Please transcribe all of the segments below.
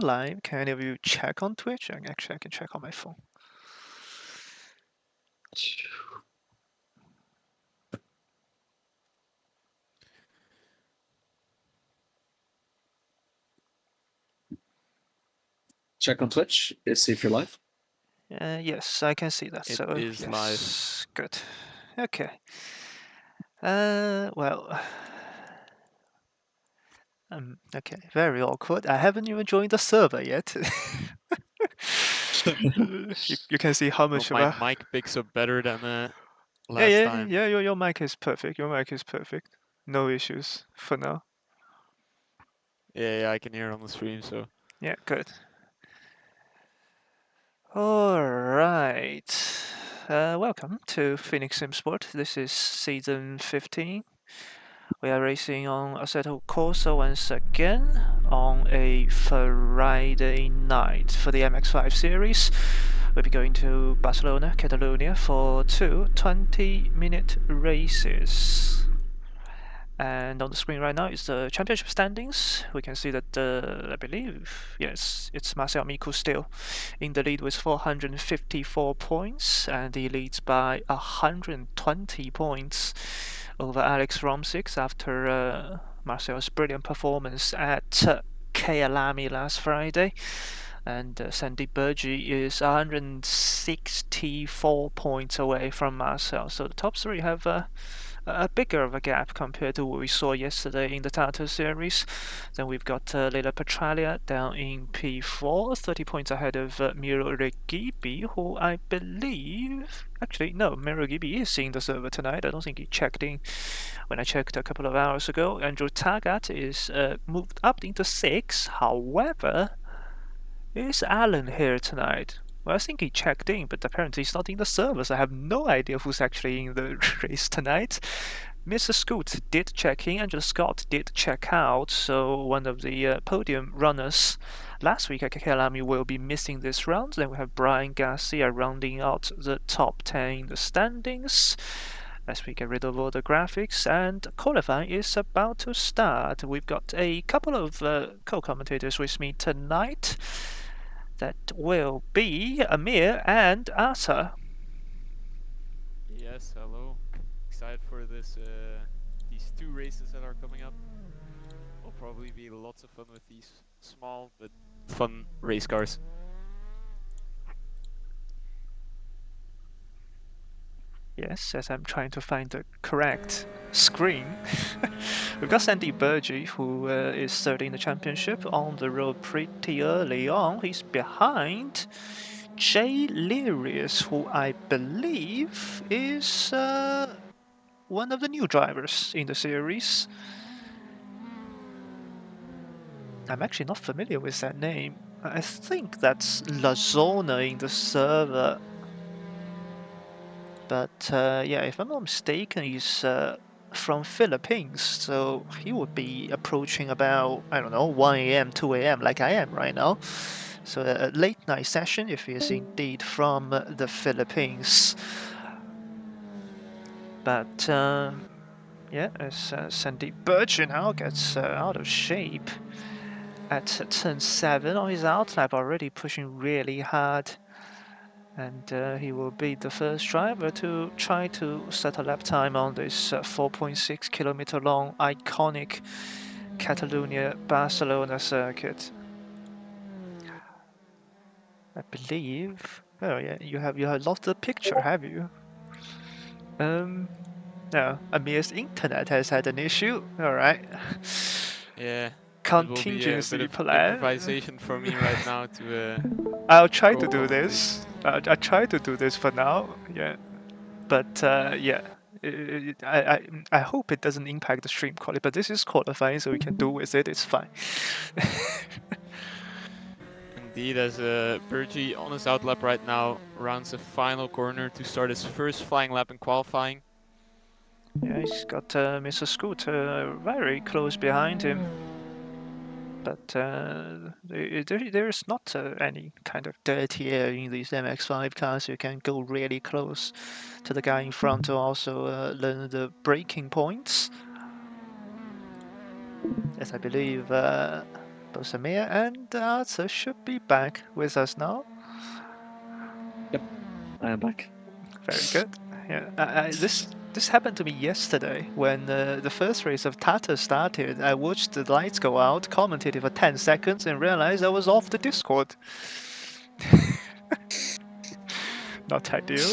live? Can any of you check on Twitch? Actually, I can check on my phone. Check on Twitch. See if you're live. Yes, I can see that. It So is yes, live. good. Okay. Well. Okay, very awkward. I haven't even joined the server yet. you can see how much of my a... mic picks up better than Yeah, last time. your mic is perfect. Your mic is perfect. No issues for now. Yeah, I can hear it on the stream, so. Yeah, good. Alright. Welcome to Phoenix Sim Sport. This is season 15. We are racing on Assetto Corsa once again on a Friday night for the MX5 series. We'll be going to Barcelona, Catalonia for two 20-minute races. And on the screen right now is the championship standings. We can see that, I believe, yes, it's Marcel Miku still in the lead with 454 points, and he leads by 120 points over Alex Romsix after Marcel's brilliant performance at Kyalami last Friday. And Sandy Burgi is 164 points away from Marcel. So the top three have a bigger of a gap compared to what we saw yesterday in the Tato series. Then we've got Leila Petralia down in P4, 30 points ahead of Miro Regibi, who I believe... Actually, no, Miro Regibi is in the server tonight. I don't think he checked in when I checked a couple of hours ago. Andrew Tagat is moved up into 6. However, is Alan here tonight? Well, I think he checked in, but apparently he's not in the server, so I have no idea who's actually in the race tonight. Mr. Scoot did check in, Angela Scott did check out, so one of the podium runners last week at Kekelami will be missing this round. Then we have Brian Garcia rounding out the top 10 in the standings. As we get rid of all the graphics, and qualifying is about to start. We've got a couple of co-commentators with me tonight. That will be Amir and Asa. Yes, hello. Excited for this these two races that are coming up. Will probably be lots of fun with these small but fun race cars. Yes, as I'm trying to find the correct screen. We've got Sandy Burgi, who is third in the championship, on the road pretty early on. He's behind Jay Lirius, who I believe is one of the new drivers in the series. I'm actually not familiar with that name. I think that's Lazona in the server. But yeah, if I'm not mistaken, he's from Philippines, so he would be approaching about, I don't know, 1 a.m., 2 a.m. like I am right now. So a late night session if he is indeed from the Philippines. But yeah, as Sandy Burgi now gets out of shape at turn 7 on his outlap, already pushing really hard. And he will be the first driver to try to set a lap time on this 4.6 kilometer long iconic Catalonia-Barcelona circuit. I believe. Oh yeah, you have lost the picture, have you? No, Amir's internet has had an issue. All right. Yeah. It will be a bit Contingency of plan. improvisation for me right now to I'll try to do co-commentate. this. I'll try to do this for now. Yeah. But yeah, I hope it doesn't impact the stream quality. But this is qualifying, so we can do with it. It's fine. Indeed, as Burgi on his outlap right now rounds the final corner to start his first flying lap in qualifying. Yeah, he's got Mr. Scoot very close behind him. But there's not any kind of dirty air in these MX5 cars. You can go really close to the guy in front to also learn the braking points. As I believe Both Samir and Arthur should be back with us now. I am back. Very good. Yeah, this happened to me yesterday when the first race of Tata started. I watched the lights go out, commented it for 10 seconds, and realized I was off the Discord. Not ideal.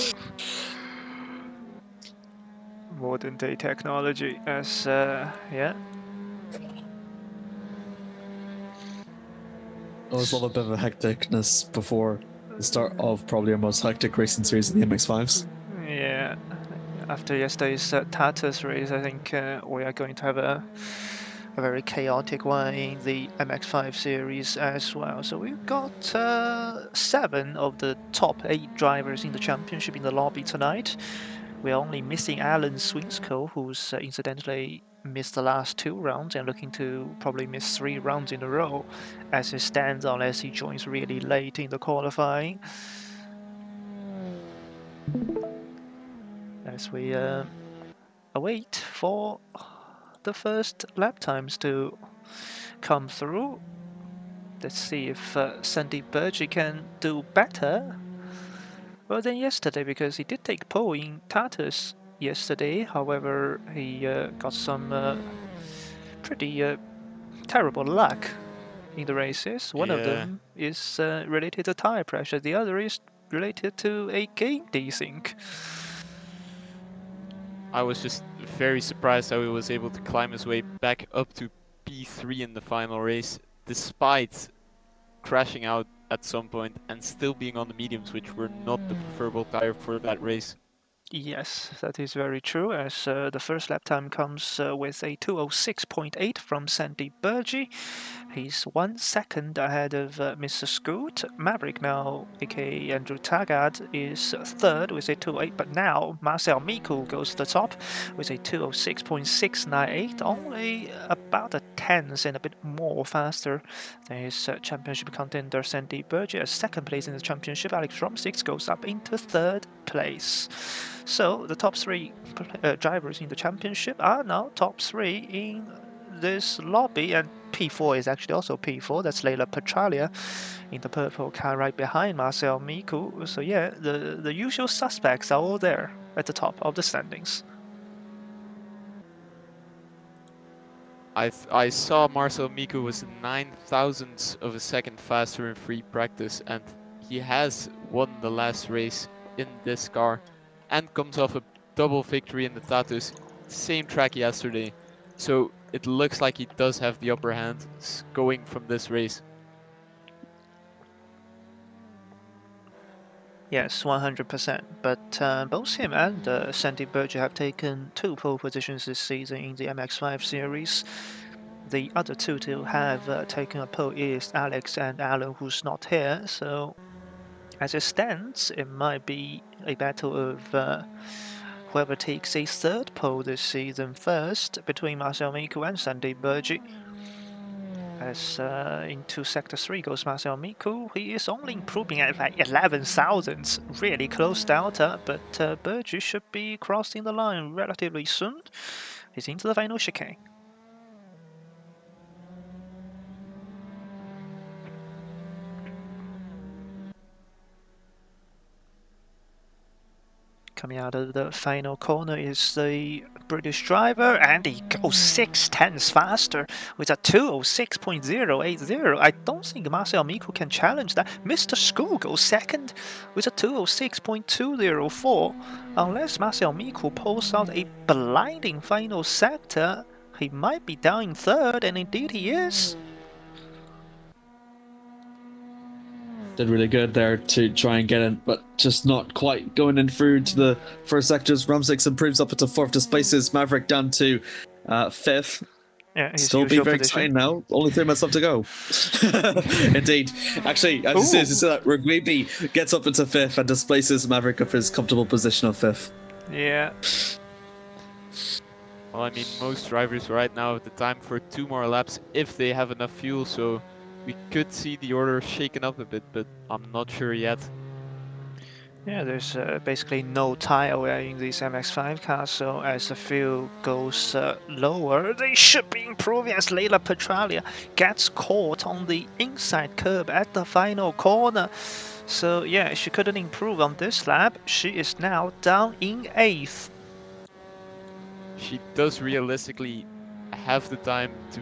Modern day technology, as yeah. It was a little bit of a hecticness before the start of probably our most hectic racing series in the MX5s. Yeah, after yesterday's Tata's race, I think we are going to have a very chaotic one in the MX5 series as well. So we've got 7 of the top 8 drivers in the championship in the lobby tonight. We're only missing Alan Swinscoe, who's incidentally missed the last 2 rounds and looking to probably miss 3 rounds in a row as it stands unless he joins really late in the qualifying. As we await for the first lap times to come through. Let's see if Sandeep Burji can do better than yesterday, because he did take pole in Tatas yesterday. However, he got some pretty terrible luck in the races. One of Yeah, them is related to tire pressure. The other is related to a game desync. I was just very surprised how he was able to climb his way back up to P3 in the final race, despite crashing out at some point and still being on the mediums, which were not the preferable tire for that race. Yes, that is very true, as the first lap time comes with a 2:06.8 from Sandeep Burji. He's 1 second ahead of Mr. Scoot. Maverick now, aka Andrew Taggart, is third with a 2:08, but now Marcel Miku goes to the top with a 2:06.698, only about a tenth and a bit more faster than his championship contender Sandeep Burji. As second place in the championship, Alex Romsix goes up into third place. So the top 3 drivers in the championship are now top 3 in this lobby, and P4 is actually also P4. That's Leila Petralia in the purple car right behind Marcel Miku. So yeah, the usual suspects are all there at the top of the standings. I saw Marcel Miku was 9 thousandths of a second faster in free practice, and he has won the last race in this car and comes off a double victory in the Tatus, same track yesterday. So it looks like he does have the upper hand going from this race. Yes, 100%. But both him and Sandeep Burji have taken 2 pole positions this season in the MX5 series. The other 2 to have taken a pole is Alex and Alan, who's not here. So as it stands, it might be a battle of whoever takes a 3rd pole this season first between Marcel Miku and Sandeep Burji. As into Sector 3 goes Marcel Miku. He is only improving at like 11 thousandths, really close delta, but Burji should be crossing the line relatively soon. He's into the final chicane. Coming out of the final corner is the British driver, and he goes 6 tenths faster with a 2:06.080. I don't think Marcel Miku can challenge that. Mr. School goes second with a 2:06.204. Unless Marcel Miku pulls out a blinding final sector, he might be down in third, and indeed he is. Did really good there to try and get in, but just not quite going in through to the first sectors. Rumsix improves up into 4th, displaces Maverick down to 5th. Yeah, his Still be usual very position. exciting now. Only 3 minutes left to go. Indeed. Actually, as you see that Rugweeby gets up into 5th and displaces Maverick of his comfortable position of 5th. Yeah. Well, I mean, most drivers right now have the time for 2 more laps if they have enough fuel, so we could see the order shaken up a bit, but I'm not sure yet. Yeah, there's basically no tire wear in these MX5 cars, so as the field goes lower, they should be improving as Leila Petralia gets caught on the inside curb at the final corner. So yeah, she couldn't improve on this lap. She is now down in 8th. She does realistically have the time to,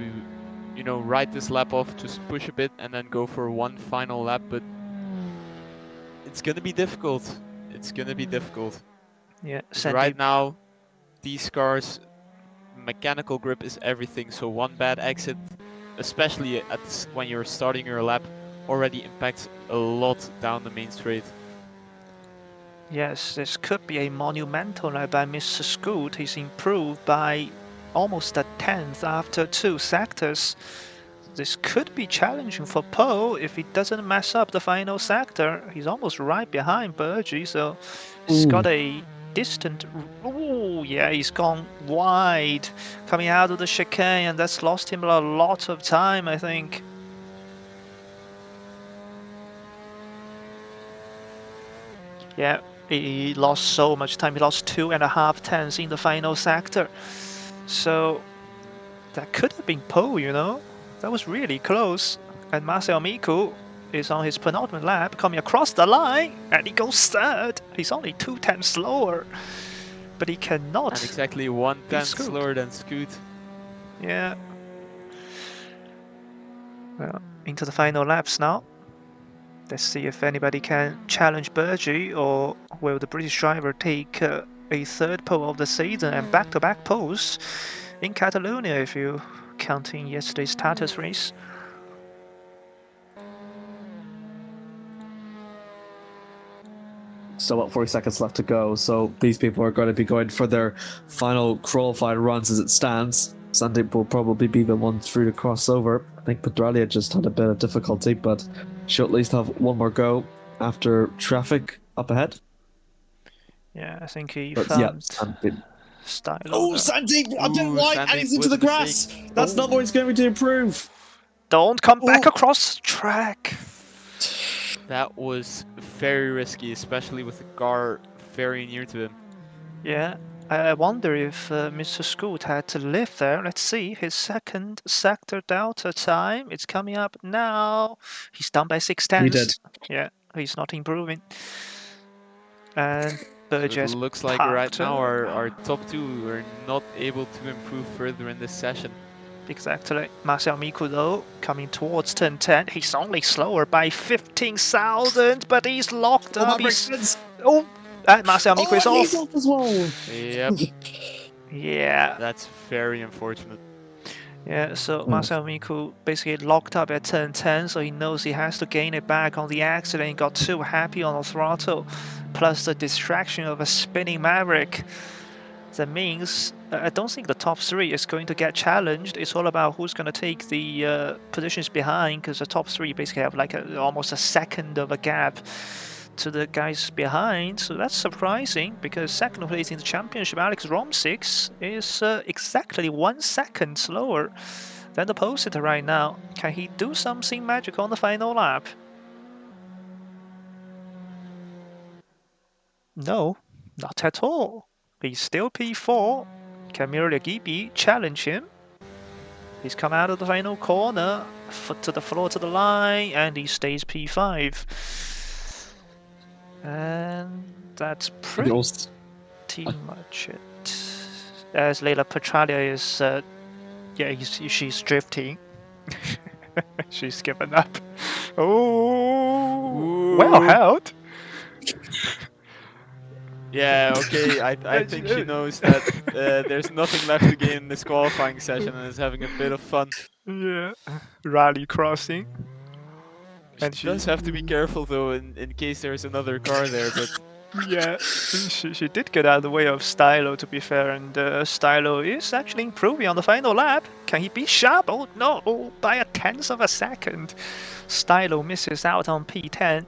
ride this lap off, just push a bit and then go for one final lap, but it's gonna be difficult. It's gonna be difficult. Yeah, Because Sandy. right now, these cars, mechanical grip is everything. So one bad exit, especially when you're starting your lap, already impacts a lot down the main straight. Yes, this could be a monumental lap by Mr. Scoot. He's improved by almost a tenth after 2 sectors. This could be challenging for Poe if he doesn't mess up the final sector. He's almost right behind Burgee, so he's got a distant. Oh, yeah, he's gone wide coming out of the chicane, and that's lost him a lot of time, I think. Yeah, he lost so much time. He lost 2.5 tenths in the final sector. So that could have been Poe, you know? That was really close. And Marcel Miku is on his penultimate lap, coming across the line, and he goes third. He's only 2 tenths slower, but he cannot. And exactly 1 tenth Scoot. slower than Scoot. Yeah. Well, into the final laps now. Let's see if anybody can challenge Burgee, or will the British driver take a third pole of the season and back-to-back poles in Catalonia, if you counting yesterday's status race. Still about 40 seconds left to go, so these people are going to be going for their final qualified runs as it stands. Sandeep will probably be the one through the crossover. I think Petralia just had a bit of difficulty, but she'll at least have one more go after traffic up ahead. Yeah, I think he But found Sandeep. Stylo. Oh, Sandeep! A bit wide, and he's into the grass! That's not what he's going to improve! Don't come back across track! That was very risky, especially with the car very near to him. Yeah, I wonder if Mr. Scoot had to live there. Let's see, his second sector delta time. It's coming up now. He's down by 6 tenths. He did. Yeah, he's not improving. And So it looks like right now our top 2 are not able to improve further in this session. Exactly. Marcel Miku, though, coming towards turn 10. He's only slower by 15,000, but he's locked up. Oh, Marcel Miku is off. He's off as well. Yep. Yeah. That's very unfortunate. Yeah, so Marcel Miku basically locked up at turn 10, so he knows he has to gain it back on the accident. He got too happy on the throttle, plus the distraction of a spinning Maverick. That means I don't think the top 3 is going to get challenged. It's all about who's going to take the positions behind, because the top 3 basically have like almost a second of a gap to the guys behind. So that's surprising, because second place in the championship, Alex Romsix, is exactly 1 second slower than the pole sitter right now. Can he do something magic on the final lap? No, not at all. He's still P4. Can Muriel Gibi challenge him? He's come out of the final corner, foot to the floor to the line, and he stays P5. And that's pretty much it. As Leila Petralia is, she's drifting. She's given up. Oh, ooh. Well held. Yeah, okay, I think she knows that there's nothing left to gain in this qualifying session and is having a bit of fun. Yeah, rally crossing. She does have to be careful though, in case there's another car there, but... Yeah, she did get out of the way of Stylo, to be fair, and Stylo is actually improving on the final lap. Can he be sharp? Oh no, by a tenth of a second. Stylo misses out on P10.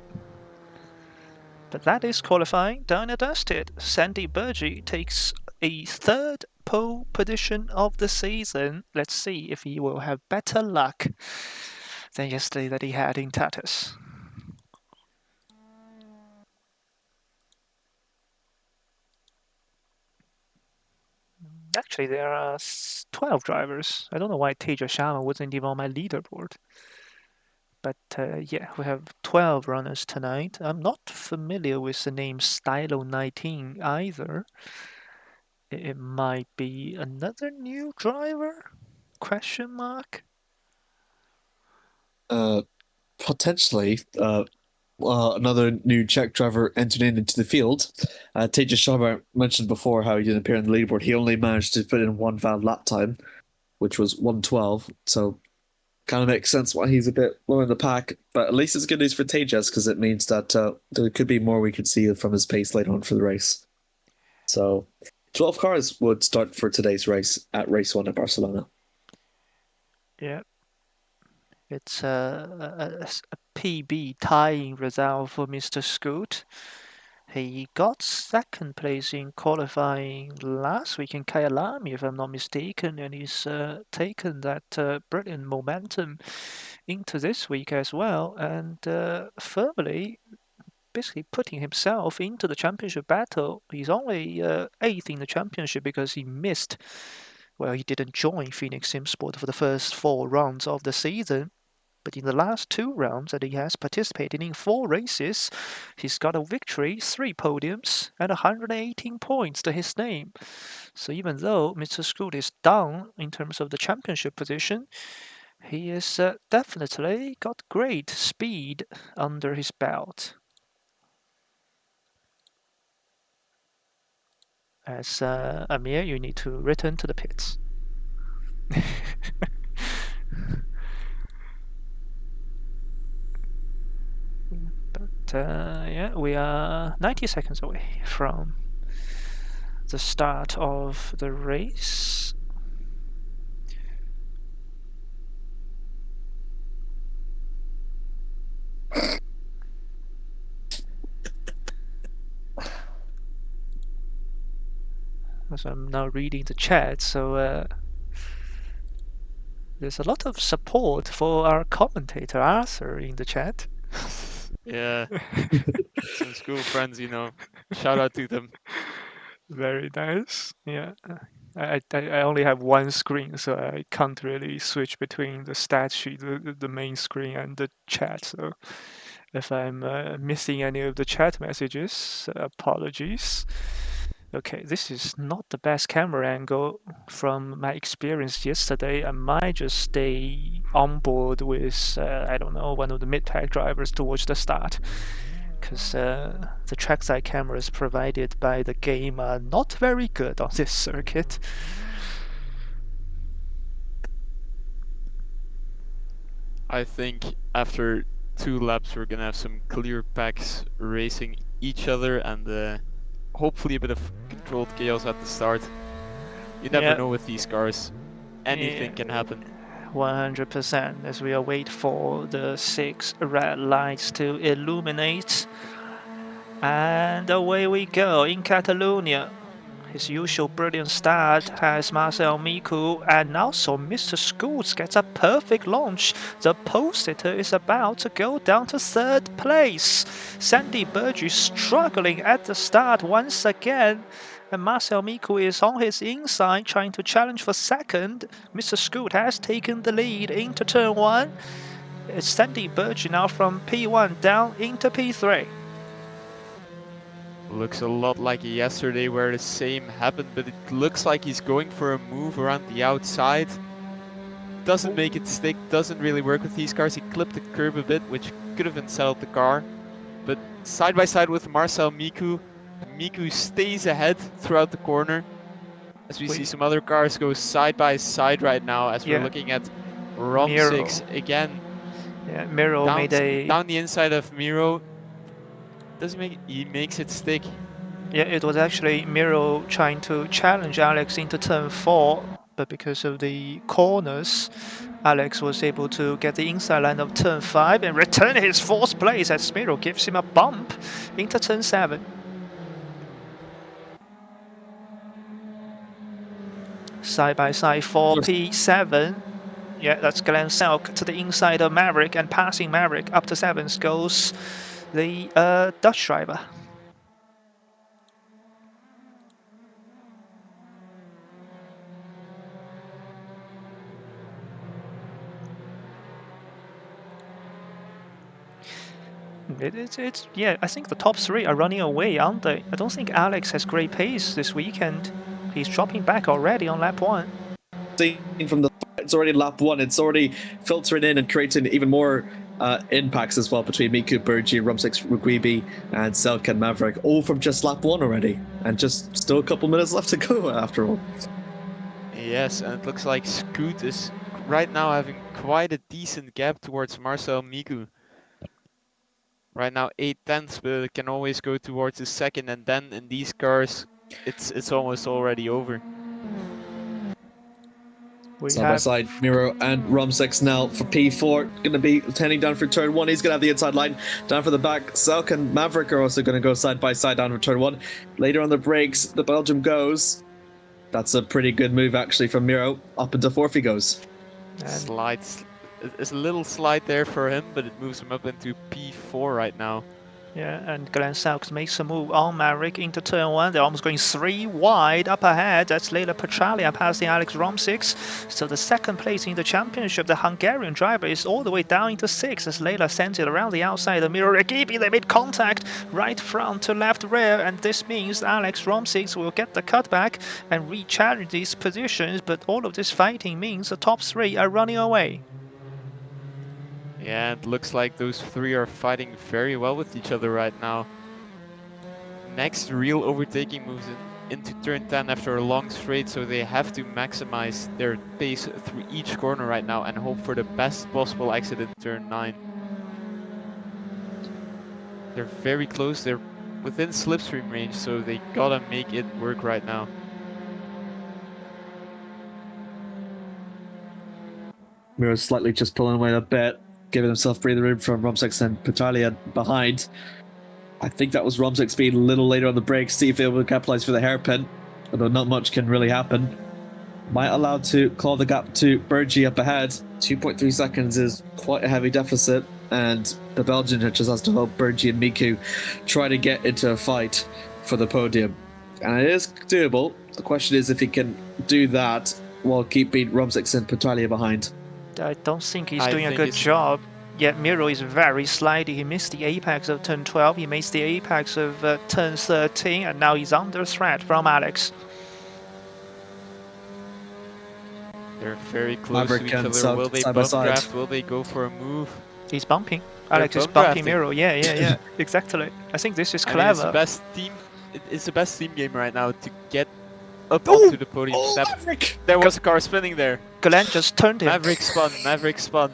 But that is qualifying, done and dusted. Sandy Burgee takes a 3rd pole position of the season. Let's see if he will have better luck than yesterday that he had in Tatus. Actually, there are 12 drivers. I don't know why Teja Sharma wasn't even on my leaderboard. But yeah, we have 12 runners tonight. I'm not familiar with the name Stylo 19 either. It might be another new driver? Question mark? Potentially, another new Czech driver entered into the field. Teja Sharma mentioned before how he didn't appear on the leaderboard. He only managed to put in one valid lap time, which was 1:12. So kind of makes sense why he's a bit lower in the pack. But at least it's good news for Tejas because it means that there could be more we could see from his pace later on for the race. So 12 cars would start for today's race at race 1 at Barcelona. Yeah, it's a PB tying result for Mr. Scoot. He got second place in qualifying last week in Kyalami, if I'm not mistaken, and he's taken that brilliant momentum into this week as well, and firmly, basically putting himself into the championship battle. He's only eighth in the championship because he missed. Well, he didn't join Phoenix Simsport for the first 4 rounds of the season. But in the last 2 rounds that he has participated in 4 races, he's got a victory, 3 podiums, and 118 points to his name. So even though Mr. Scoot is down in terms of the championship position, he has definitely got great speed under his belt. As Amir, you need to return to the pits. But yeah, we are 90 seconds away from the start of the race. As I'm now reading the chat, so there's a lot of support for our commentator Arthur in the chat. Yeah, some school friends, you know. Shout out to them. Very nice. Yeah. I only have one screen, so I can't really switch between the stat sheet, the main screen, and the chat. So if I'm missing any of the chat messages, apologies. Okay, this is not the best camera angle from my experience yesterday. I might just stay on board with, I don't know, one of the mid-pack drivers to watch the start. Because the trackside cameras provided by the game are not very good on this circuit. I think after 2 laps we're gonna have some clear packs racing each other and hopefully a bit of controlled chaos at the start. You never know with these cars. Anything can happen. 100%, as we await for the 6 red lights to illuminate. And away we go in Catalonia. His usual brilliant start has Marcel Miku, and also Mr. Schools gets a perfect launch. The pole-sitter is about to go down to 3rd place. Sandy Burgess struggling at the start once again. And Marcel Miku is on his inside trying to challenge for 2nd. Mr. Scoot has taken the lead into turn 1. It's Sandy Burgess now from P1 down into P3. Looks a lot like yesterday where the same happened, but it looks like he's going for a move around the outside. Doesn't make it stick, doesn't really work with these cars. He clipped the curb a bit, which could have unsettled the car. But side by side with Marcel Miku, Miku stays ahead throughout the corner. As we see some other cars go side by side right now as we're looking at ROM 6 again. Yeah, Miro down, made a... down the inside of Miro. He makes it stick. Yeah, it was actually Miro trying to challenge Alex into turn 4, but because of the corners, Alex was able to get the inside line of turn 5 and return his 4th place as Miro gives him a bump into turn 7. Side by side for P7. Yeah, that's Glenn Selk to the inside of Maverick, and passing Maverick up to 7th goes the Dutch driver. Yeah, I think the top three are running away, aren't they? I don't think Alex has great pace this weekend. He's dropping back already on lap 1. Seen from the it's already lap 1. It's already filtering in and creating even more impacts as well between Miku, Burgi, Rumsix, Rugwibi, and Selk and Maverick, all from just lap 1 already, and just still a couple minutes left to go after all. Yes, and it looks like Scoot is right now having quite a decent gap towards Marcel Miku. Right now 8/10, but it can always go towards the second, and then in these cars it's almost already over. Side by side, Miro and Rumsix now for P4. Going to be tending down for turn 1. He's going to have the inside line down for the back. Selk and Maverick are also going to go side by side down for turn 1. Later on the brakes, the Belgium goes. That's a pretty good move actually from Miro. Up into 4th he goes. Slides. It's a little slide there for him, but it moves him up into P4 right now. Yeah, and Glenn Selks makes a move on Maverick into turn 1. They're almost going 3 wide up ahead. That's Leila Petralia passing Alex Rumsix. So the second place in the championship, the Hungarian driver, is all the way down into 6th as Leila sends it around the outside of Miro Rakibi. They made contact right front to left rear, and this means Alex Rumsix will get the cutback and re-challenge these positions, but all of this fighting means the top 3 are running away. Yeah, it looks like those 3 are fighting very well with each other right now. Next real overtaking moves into turn 10 after a long straight, so they have to maximize their pace through each corner right now and hope for the best possible exit in turn 9. They're very close, they're within slipstream range, so they gotta make it work right now. Miro's slightly just pulling away a bit, giving himself breathing room from Rumsix and Petralia behind. I think that was Rumsix being a little later on the brakes, see if he will capitalize for the hairpin, although not much can really happen. Might allow to claw the gap to Burgi up ahead. 2.3 seconds is quite a heavy deficit, and the Belgian just has to help Burgi and Miku try to get into a fight for the podium. And it is doable. The question is if he can do that while keeping Rumsix and Petralia behind. I don't think he's doing a good job. Yet Miro is very slidey. He missed the apex of turn 12, he missed the apex of turn 13, and now he's under threat from Alex. They're very close to each other. Will they bump draft? Will they go for a move? He's bumping. Alex is bumping Miro. Yeah. Exactly. I think this is clever. It's the best team. It's the best team game right now to get up onto the podium step. There was a car spinning there. Glenn just turned him. Maverick spun.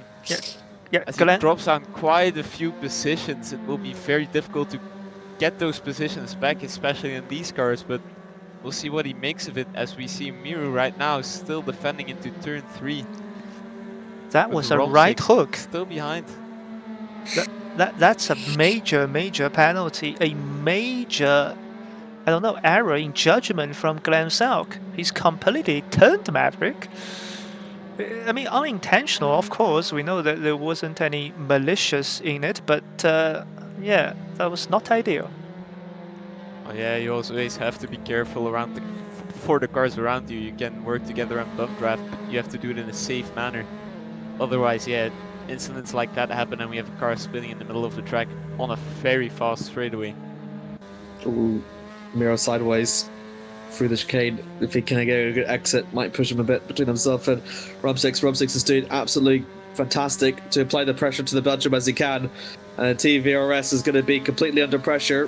Yeah, as Glenn drops down quite a few positions, it will be very difficult to get those positions back, especially in these cars, but we'll see what he makes of it as we see Miru right now still defending into turn 3. That was a right hook. Still behind. That's a major penalty, a major, I don't know, error in judgment from Glenn Selk. He's completely turned Maverick. I mean, unintentional, of course. We know that there wasn't any malicious in it, but yeah, that was not ideal. Oh yeah, you always have to be careful around for the cars around you. You can work together and bump draft, but you have to do it in a safe manner. Otherwise, yeah, incidents like that happen and we have a car spinning in the middle of the track on a very fast straightaway. Ooh, Miro sideways through the chicane. If he can get a good exit, might push him a bit between himself and Rumsix. Rumsix is doing absolutely fantastic to apply the pressure to the Belgium as he can. And TVRS is going to be completely under pressure.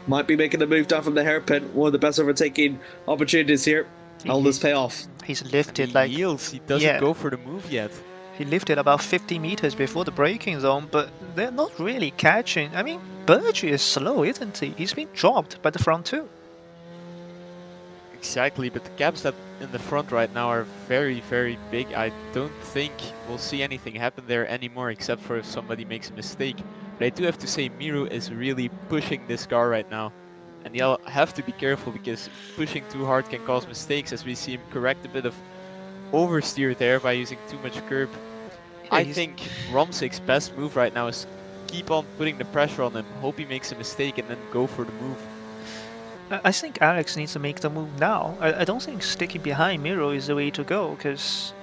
Might be making a move down from the hairpin. One of the best overtaking opportunities here. Will this pay off? He's lifted like... He yields. He doesn't go for the move yet. He lifted about 50 meters before the braking zone, but they're not really catching. I mean, Burgi is slow, isn't he? He's been dropped by the front two. Exactly, but the gaps that in the front right now are very big. I don't think we'll see anything happen there anymore, except for if somebody makes a mistake. But I do have to say Miru is really pushing this car right now. And you'll have to be careful because pushing too hard can cause mistakes, as we see him correct a bit of oversteer there by using too much curb. Yeah, I think Rumsix's best move right now is keep on putting the pressure on him, hope he makes a mistake and then go for the move. I think Alex needs to make the move now. I don't think sticking behind Miro is the way to go, because,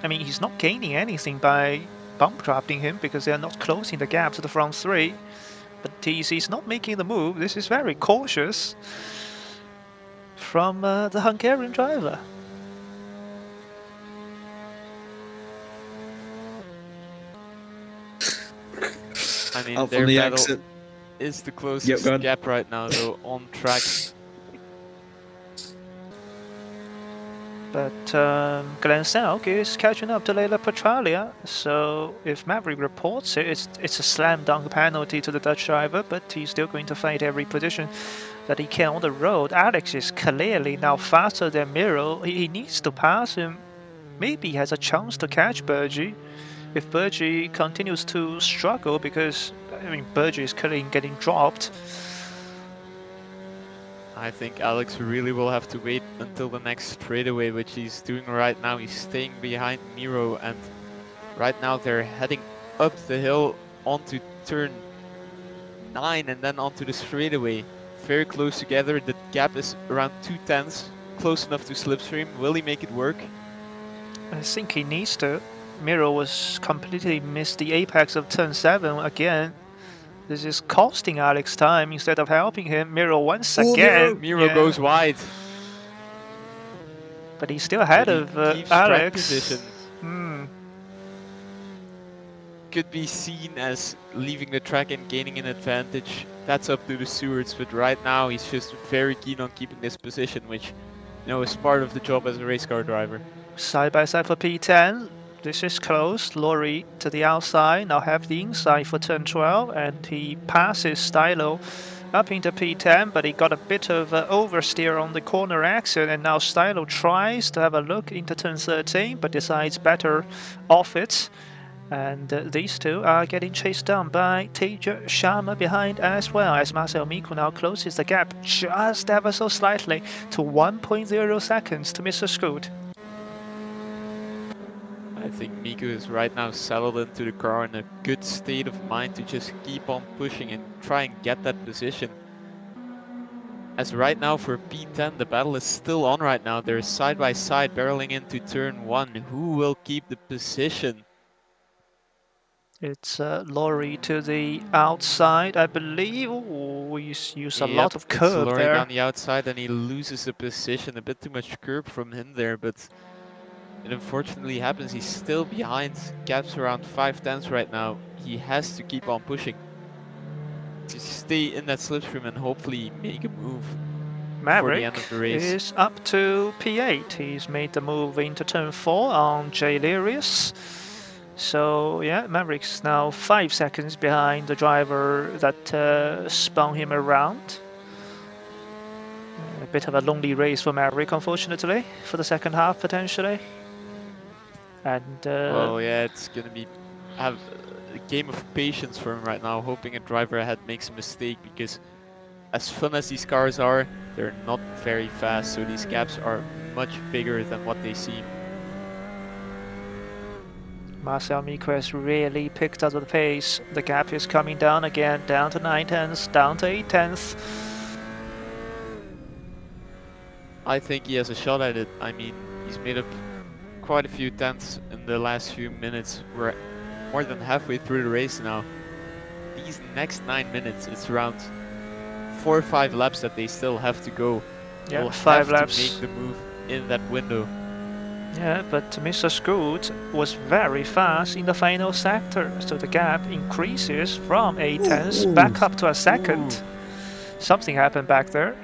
I mean, he's not gaining anything by bump drafting him because they're not closing the gap to the front three. but he's not making the move. This is very cautious from the Hungarian driver. I mean, Out their from the battle exit. is the Yep, closest go ahead. gap right now, though, on track. But Glenn Selk is catching up to Leila Petralia, so if Maverick reports it, it's a slam dunk penalty to the Dutch driver, but he's still going to fight every position that he can on the road. Alex is clearly now faster than Miro. He needs to pass him. Maybe he has a chance to catch Burgi if Burgi continues to struggle, because I mean Burgi is clearly getting dropped. I think Alex really will have to wait until the next straightaway, which he's doing right now. He's staying behind Miro, and right now they're heading up the hill onto turn 9 and then onto the straightaway. Very close together. The gap is around 2/10, close enough to slipstream. Will he make it work? I think he needs to. Miro was completely missed the apex of turn 7 again. This is costing Alex time instead of helping him. Miro once again. Miro goes wide. But he's still ahead But he of keeps track Alex. position. Hmm. Could be seen as leaving the track and gaining an advantage. That's up to the stewards, but right now he's just very keen on keeping this position, which, you know, is part of the job as a race car driver. Side by side for P10. This is close. Lorry to the outside. Now have the inside for turn 12, and he passes Stylo up into P10, but he got a bit of oversteer on the corner exit, and now Stylo tries to have a look into turn 13, but decides better off it. And these two are getting chased down by Teja Sharma behind as well, as Marcel Miku now closes the gap just ever so slightly to 1.0 seconds to Mr. Scoot. I think Miku is right now settled into the car in a good state of mind to just keep on pushing and try and get that position. As right now for P10, the battle is still on right now. They're side by side barreling into turn 1. Who will keep the position? It's Lorry to the outside, I believe. Ooh, we use a lot of curve it's Lorry there. down the outside, and he loses the position. A bit too much curb from him there, but it unfortunately happens. He's still behind. Gaps around 5/10 right now. He has to keep on pushing to stay in that slipstream and hopefully make a move for the end of the race. Is up to P8. He's made the move into turn 4 on Jay Lirius. So yeah, Maverick's now 5 seconds behind the driver that spun him around. A bit of a lonely race for Maverick, unfortunately, for the second half potentially. And well, yeah, it's gonna be a game of patience for him right now, hoping a driver ahead makes a mistake, because as fun as these cars are, they're not very fast, so these gaps are much bigger than what they seem. Marcel Miku has really picked up the pace. The gap is coming down again, down to 9/10, down to 8/10. I think he has a shot at it. I mean, he's made up quite a few tenths in the last few minutes. We're more than halfway through the race now. These next 9 minutes, it's around 4 or 5 laps that they still have to go. Yeah, They'll 5 have laps. to make the move in that window. Yeah, but Mr. Scoot was very fast in the final sector, so the gap increases from 8/10 back up to a second. Ooh. Something happened back there.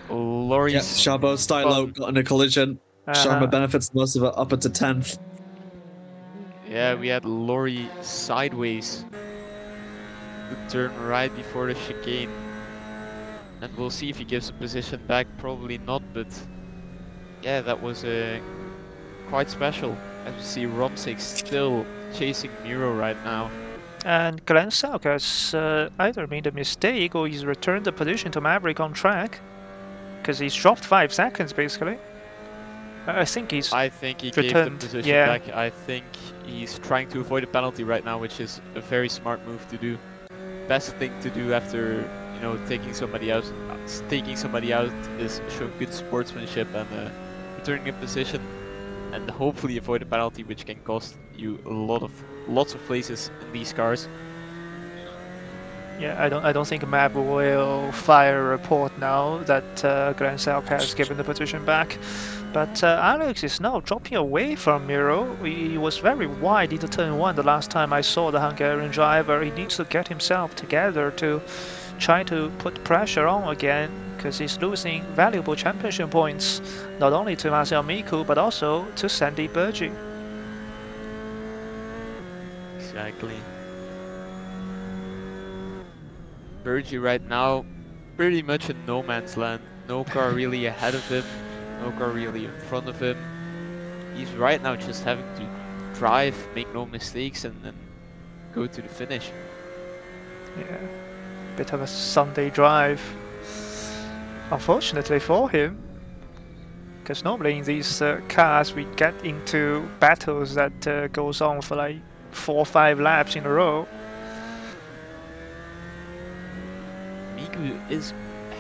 Lorry's Yeah, Chabot Stylo got in a collision. Sharma benefits most of it, up into 10th. Yeah, we had Lorry sideways. The turn right before the chicane. And we'll see if he gives a position back. Probably not, but yeah, that was quite special. As we see, Romsek still chasing Miro right now. And Glenn Selk has either made a mistake or he's returned the position to Maverick on track, because he's dropped 5 seconds basically. I think he gave returned, the position back. I think he's trying to avoid a penalty right now, which is a very smart move to do. Best thing to do after, you know, taking somebody out is show good sportsmanship and returning a position, and hopefully avoid a penalty, which can cost you lots of places in these cars. Yeah, I don't think Map will fire a report now that Glenn Selk has given the position back. But Alex is now dropping away from Miro. He was very wide into turn one the last time I saw the Hungarian driver. He needs to get himself together to try to put pressure on again, because he's losing valuable championship points, not only to Marcel Miku but also to Sandy Bergy. Exactly. Bergy right now pretty much in no man's land. No car really ahead of him, no car really in front of him. He's right now just having to drive, make no mistakes, and then go to the finish. Yeah, bit of a Sunday drive, unfortunately for him, because normally in these cars we get into battles that goes on for like 4 or 5 laps in a row. Miku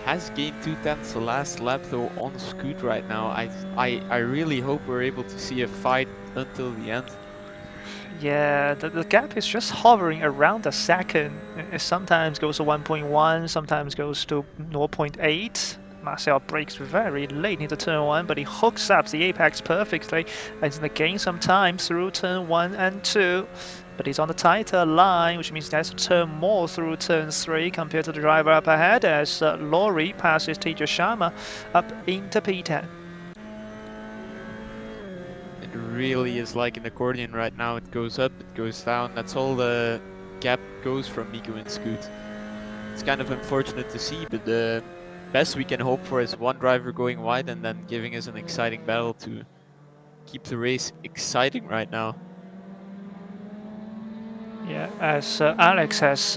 has gained 2/10 the last lap though on Scoot right now. I really hope we're able to see a fight until the end. Yeah, the gap is just hovering around a second. It sometimes goes to 1.1, sometimes goes to 0.8. Marcel brakes very late into turn 1, but he hooks up the apex perfectly and is going to gain some time through turn 1 and 2. But he's on the tighter line, which means he has to turn more through turn 3 compared to the driver up ahead as Laurie passes Teja Sharma up into P10. It really is like an accordion right now. It goes up, it goes down. That's all the gap goes from Miku and Scoot. It's kind of unfortunate to see, but the best we can hope for is one driver going wide and then giving us an exciting battle to keep the race exciting right now. Yeah, as Alex has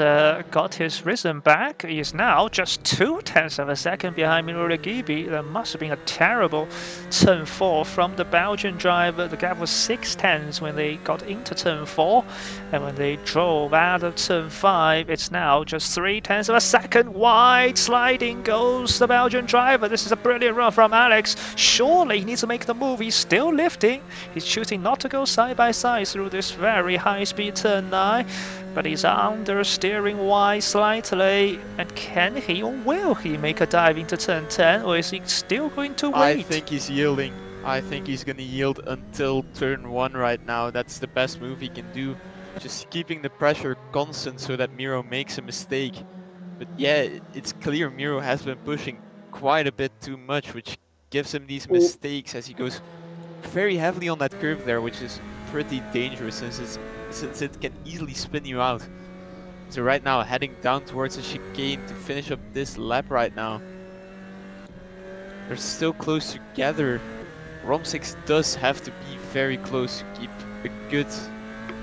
got his rhythm back, he is now just 0.2 of a second behind Miro Gibi. There must have been a terrible turn 4 from the Belgian driver. The gap was 0.6 when they got into turn 4, and when they drove out of turn 5, it's now just 0.3 of a second wide. Sliding goes the Belgian driver. This is a brilliant run from Alex. Surely he needs to make the move. He's still lifting. He's choosing not to go side by side through this very high-speed turn 9. But he's under steering wide slightly, and can he or will he make a dive into turn 10, or is he still going to wait? I think he's yielding. I think he's gonna yield until turn 1 right now. That's the best move he can do. Just keeping the pressure constant so that Miro makes a mistake. But yeah, it's clear Miro has been pushing quite a bit too much, which gives him these mistakes as he goes very heavily on that curve there, which is pretty dangerous since it can easily spin you out. So right now heading down towards the chicane to finish up this lap right now. They're still close together. Rom6 does have to be very close to keep a good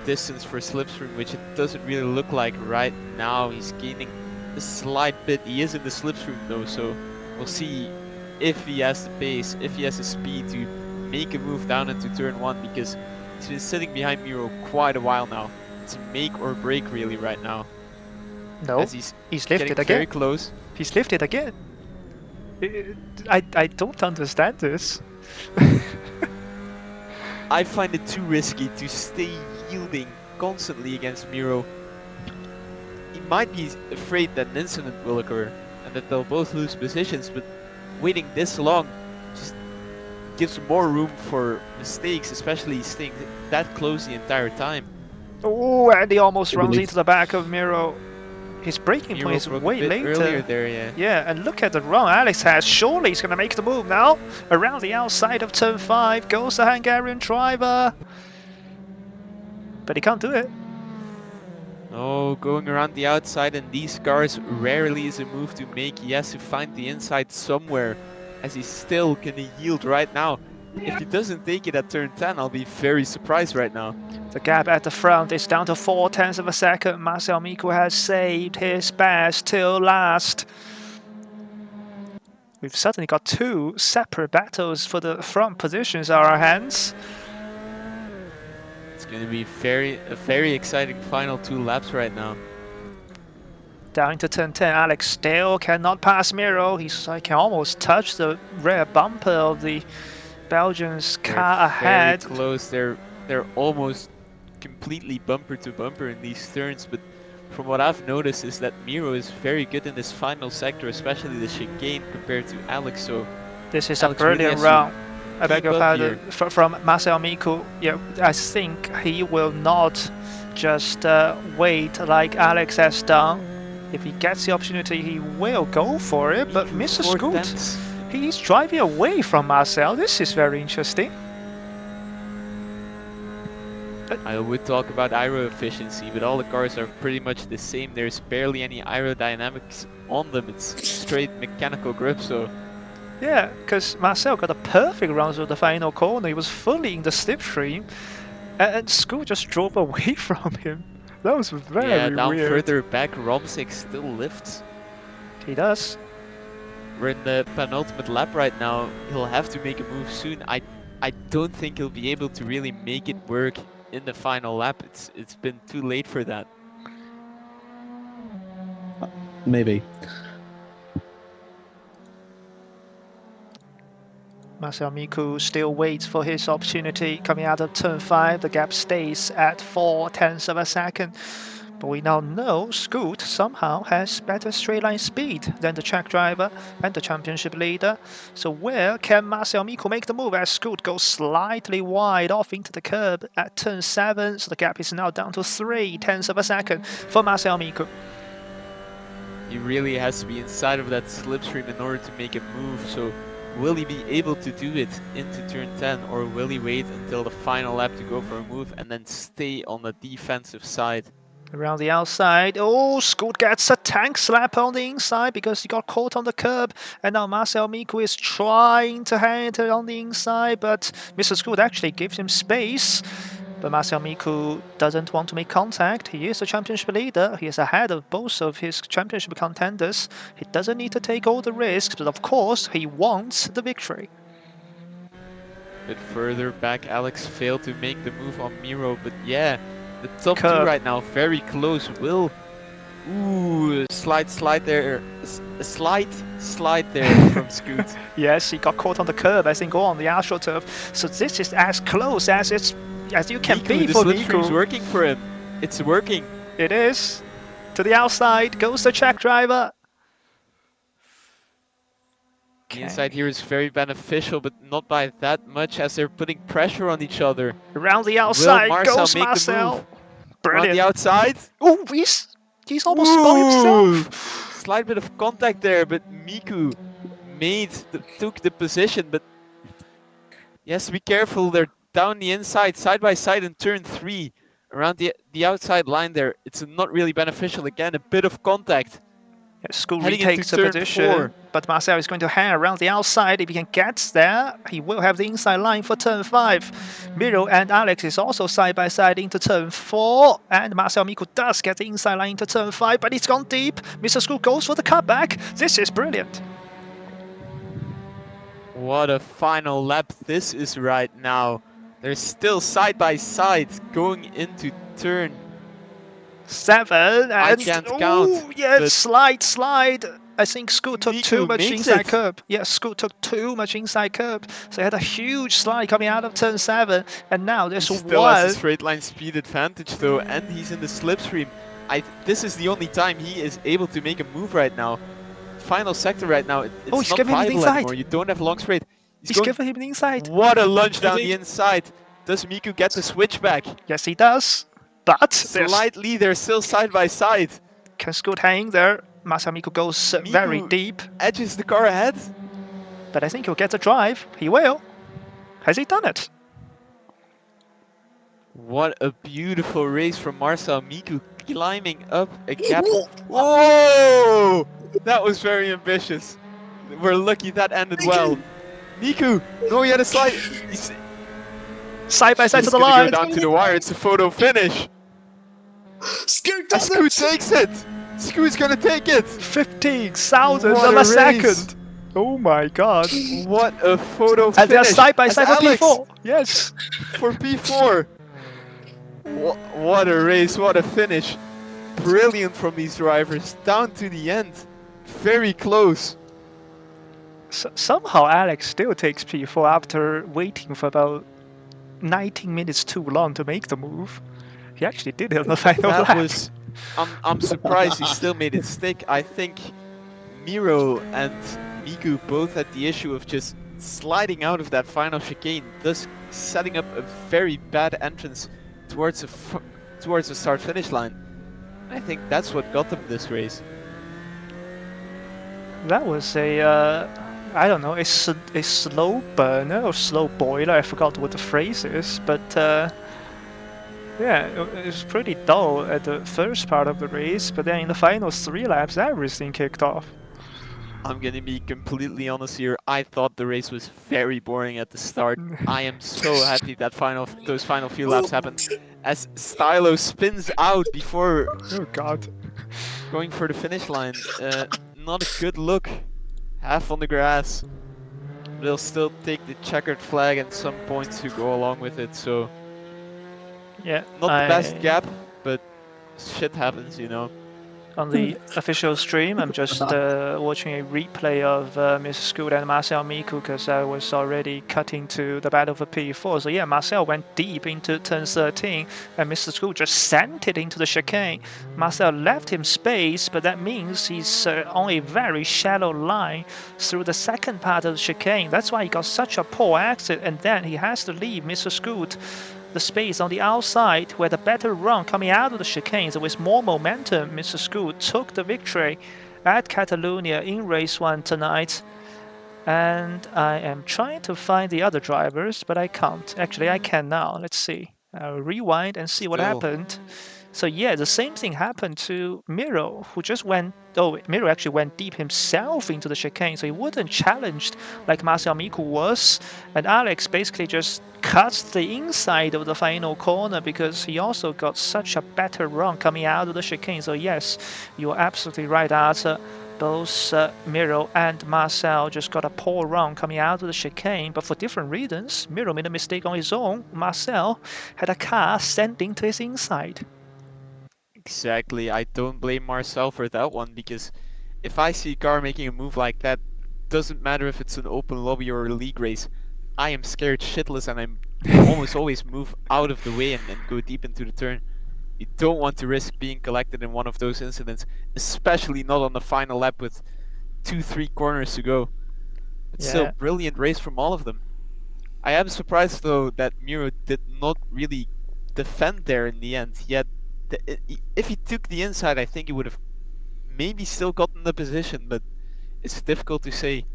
distance for Slipstream, which it doesn't really look like right now. He's gaining a slight bit. He is in the Slipstream though, so we'll see if he has the pace, if he has the speed to make a move down into turn 1, because he's been sitting behind Miro quite a while now. It's a make or break really right now. No, as he's lifted getting again. very close. He's lifted again. I don't understand this. I find it too risky to stay yielding constantly against Miro. He might be afraid that an incident will occur and that they'll both lose positions, but waiting this long just gives more room for mistakes, especially staying that close the entire time. Oh, and he almost runs into the back of Miro. His braking point is way later. Earlier there, yeah. Yeah, and look at the run Alex has. Surely he's going to make the move now. Around the outside of turn 5 goes the Hungarian driver. But he can't do it. No, going around the outside in these cars rarely is a move to make. He has to find the inside somewhere, as he's still gonna yield right now. If he doesn't take it at turn 10, I'll be very surprised right now. The gap at the front is down to 0.4 of a second. Marcel Miku has saved his best till last. We've suddenly got 2 separate battles for the front positions on our hands. It's going to be a very exciting final 2 laps right now. Down into turn 10, Alex still cannot pass Miro. He can almost touch the rear bumper of the Belgian's car ahead. Very close. They're almost completely bumper to bumper in these turns, but from what I've noticed is that Miro is very good in this final sector, especially the chicane compared to Alex. So This is Alex a really brilliant has to round. I beg keep your up pardon. here. From Marcel Miku, yeah, I think he will not just wait like Alex has done. If he gets the opportunity, he will go for it. But Miku Mr. 4 Scoot, tenths. he's driving away from Marcel. This is very interesting. I would talk about aero efficiency, but all the cars are pretty much the same. There's barely any aerodynamics on them. It's straight mechanical grip, so Yeah, because Marcel got a perfect run through the final corner. He was fully in the slipstream, and Scoot just drove away from him. That was very yeah, down weird. further back, Romsek still lifts. He does. We're in the penultimate lap right now. He'll have to make a move soon. I don't think he'll be able to really make it work in the final lap. It's been too late for that. Maybe. Marcel Miku still waits for his opportunity coming out of turn 5. The gap stays at 0.4 of a second. But we now know Scoot somehow has better straight line speed than the track driver and the championship leader. So where can Marcel Miku make the move as Scoot goes slightly wide off into the curb at turn 7? So the gap is now down to 0.3 of a second for Marcel Miku. He really has to be inside of that slipstream in order to make a move. So will he be able to do it into turn 10, or will he wait until the final lap to go for a move and then stay on the defensive side? Around the outside, oh, Scoot gets a tank slap on the inside because he got caught on the curb, and now Marcel Miku is trying to hang it on the inside, but Mr. Scoot actually gives him space. But Marcel Miku doesn't want to make contact. He is the championship leader. He is ahead of both of his championship contenders. He doesn't need to take all the risks, but of course he wants the victory. A bit further back, Alex failed to make the move on Miro, but yeah, the top Curb. two right now very close. Will, ooh, slide there, a slide there from Scoot. Yes, he got caught on the curb, I think, or on the AstroTurf. So this is as close as you can Miku, be the for slipstream's Miku. working for him. It's working. It is. To the outside goes the track driver. The inside here is very beneficial, but not by that much as they're putting pressure on each other. Around the outside Marcel goes make the Marcel. move? Brilliant. On the outside. Oh, he's almost spun himself. Slight bit of contact there, but Miku took the position, but he has to be careful. They're down the inside, side by side in turn 3. Around the outside line there, it's not really beneficial. Again, a bit of contact. Yeah, Scoot Heading retakes into the turn position, 4. but Marcel is going to hang around the outside. If he can get there, he will have the inside line for turn 5. Miro and Alex is also side by side into turn 4, and Marcel Miku does get the inside line into turn 5, but he's gone deep. Mr. Scoot goes for the cutback. This is brilliant. What a final lap this is right now. They're still side by side going into turn 7, and I can't count, yes, slide. I think Scoot took Miku too much makes inside it. curb. Yes, Scoot took too much inside curb. So he had a huge slide coming out of turn 7, and now there's He still has a one. straight line speed advantage though, and he's in the slipstream. This is the only time he is able to make a move right now. Final sector right now, it's Oh, he's not giving him the viable inside. anymore. You don't have long straight. He's giving him the inside. What a lunge down the inside. Does Miku get the switchback? Yes, he does. But there's, Slightly, they're still side by side. can Scoot hang there? Marcel Miku goes very Miku deep, edges the car ahead. but I think he'll get the drive. He will. Has he done it? What a beautiful race from Marcel Miku, climbing up a gap. Whoa! That was very ambitious. We're lucky that ended well. Miku! No, he had a slide. He's Side by side to the gonna line. go down to the wire. It's a photo finish. Scoot And Scoot takes it. Scoot's gonna take it. 15,000 What of a a race. second. Oh my god. What a photo And finish. they're side by as side for Alex P4. Yes. for P4. What a race, what a finish. Brilliant from these drivers, down to the end. Very close. Somehow Alex still takes P4 after waiting for about 19 minutes too long to make the move. He actually did it on the final That lap. was I'm surprised he still made it stick. I think Miro and Miku both had the issue of just sliding out of that final chicane, thus setting up a very bad entrance towards towards the start finish line. I think that's what got them this race. That was I don't know, a slow burner or slow boiler. I forgot what the phrase is, but yeah, it was pretty dull at the first part of the race, but then in the final 3 laps, everything kicked off. I'm gonna be completely honest here. I thought the race was very boring at the start. I am so happy that those final few laps happened, as Stylo spins out before Oh God. going for the finish line. Not a good look. Half on the grass. They'll still take the checkered flag and some points to go along with it. So Yeah, not the best gap, but shit happens, you know. on the official stream, I'm just watching a replay of Mr. Scoot and Marcel Miku because I was already cutting to the battle for P4. So yeah, Marcel went deep into turn 13 and Mr. Scoot just sent it into the chicane. Marcel left him space, but that means he's on a very shallow line through the second part of the chicane. That's why he got such a poor exit, and then he has to leave Mr. Scoot the space on the outside where the better run coming out of the chicane. So with more momentum, Mr. Scoot took the victory at Catalonia in race 1 tonight. And I am trying to find the other drivers, but I can't. Actually, I can now. Let's see. I'll rewind and see what Still, happened. So yeah, the same thing happened to Miro, who just went. Oh, Miro actually went deep himself into the chicane, so he wasn't challenged like Marcel Miku was. And Alex basically just cuts the inside of the final corner because he also got such a better run coming out of the chicane. So yes, you're absolutely right, Arthur. Both Miro and Marcel just got a poor run coming out of the chicane, but for different reasons. Miro made a mistake on his own. Marcel had a car sending to his inside. exactly. I don't blame Marcel for that one because if I see a car making a move like that, doesn't matter if it's an open lobby or a league race, I am scared shitless and I'm almost always move out of the way and go deep into the turn. You don't want to risk being collected in one of those incidents, especially not on the final lap with 2-3 corners to go. But still, Yeah, brilliant race from all of them. I am surprised though that Miro did not really defend there in the end. Yet, if he took the inside, I think he would have maybe still gotten the position, but it's difficult to say.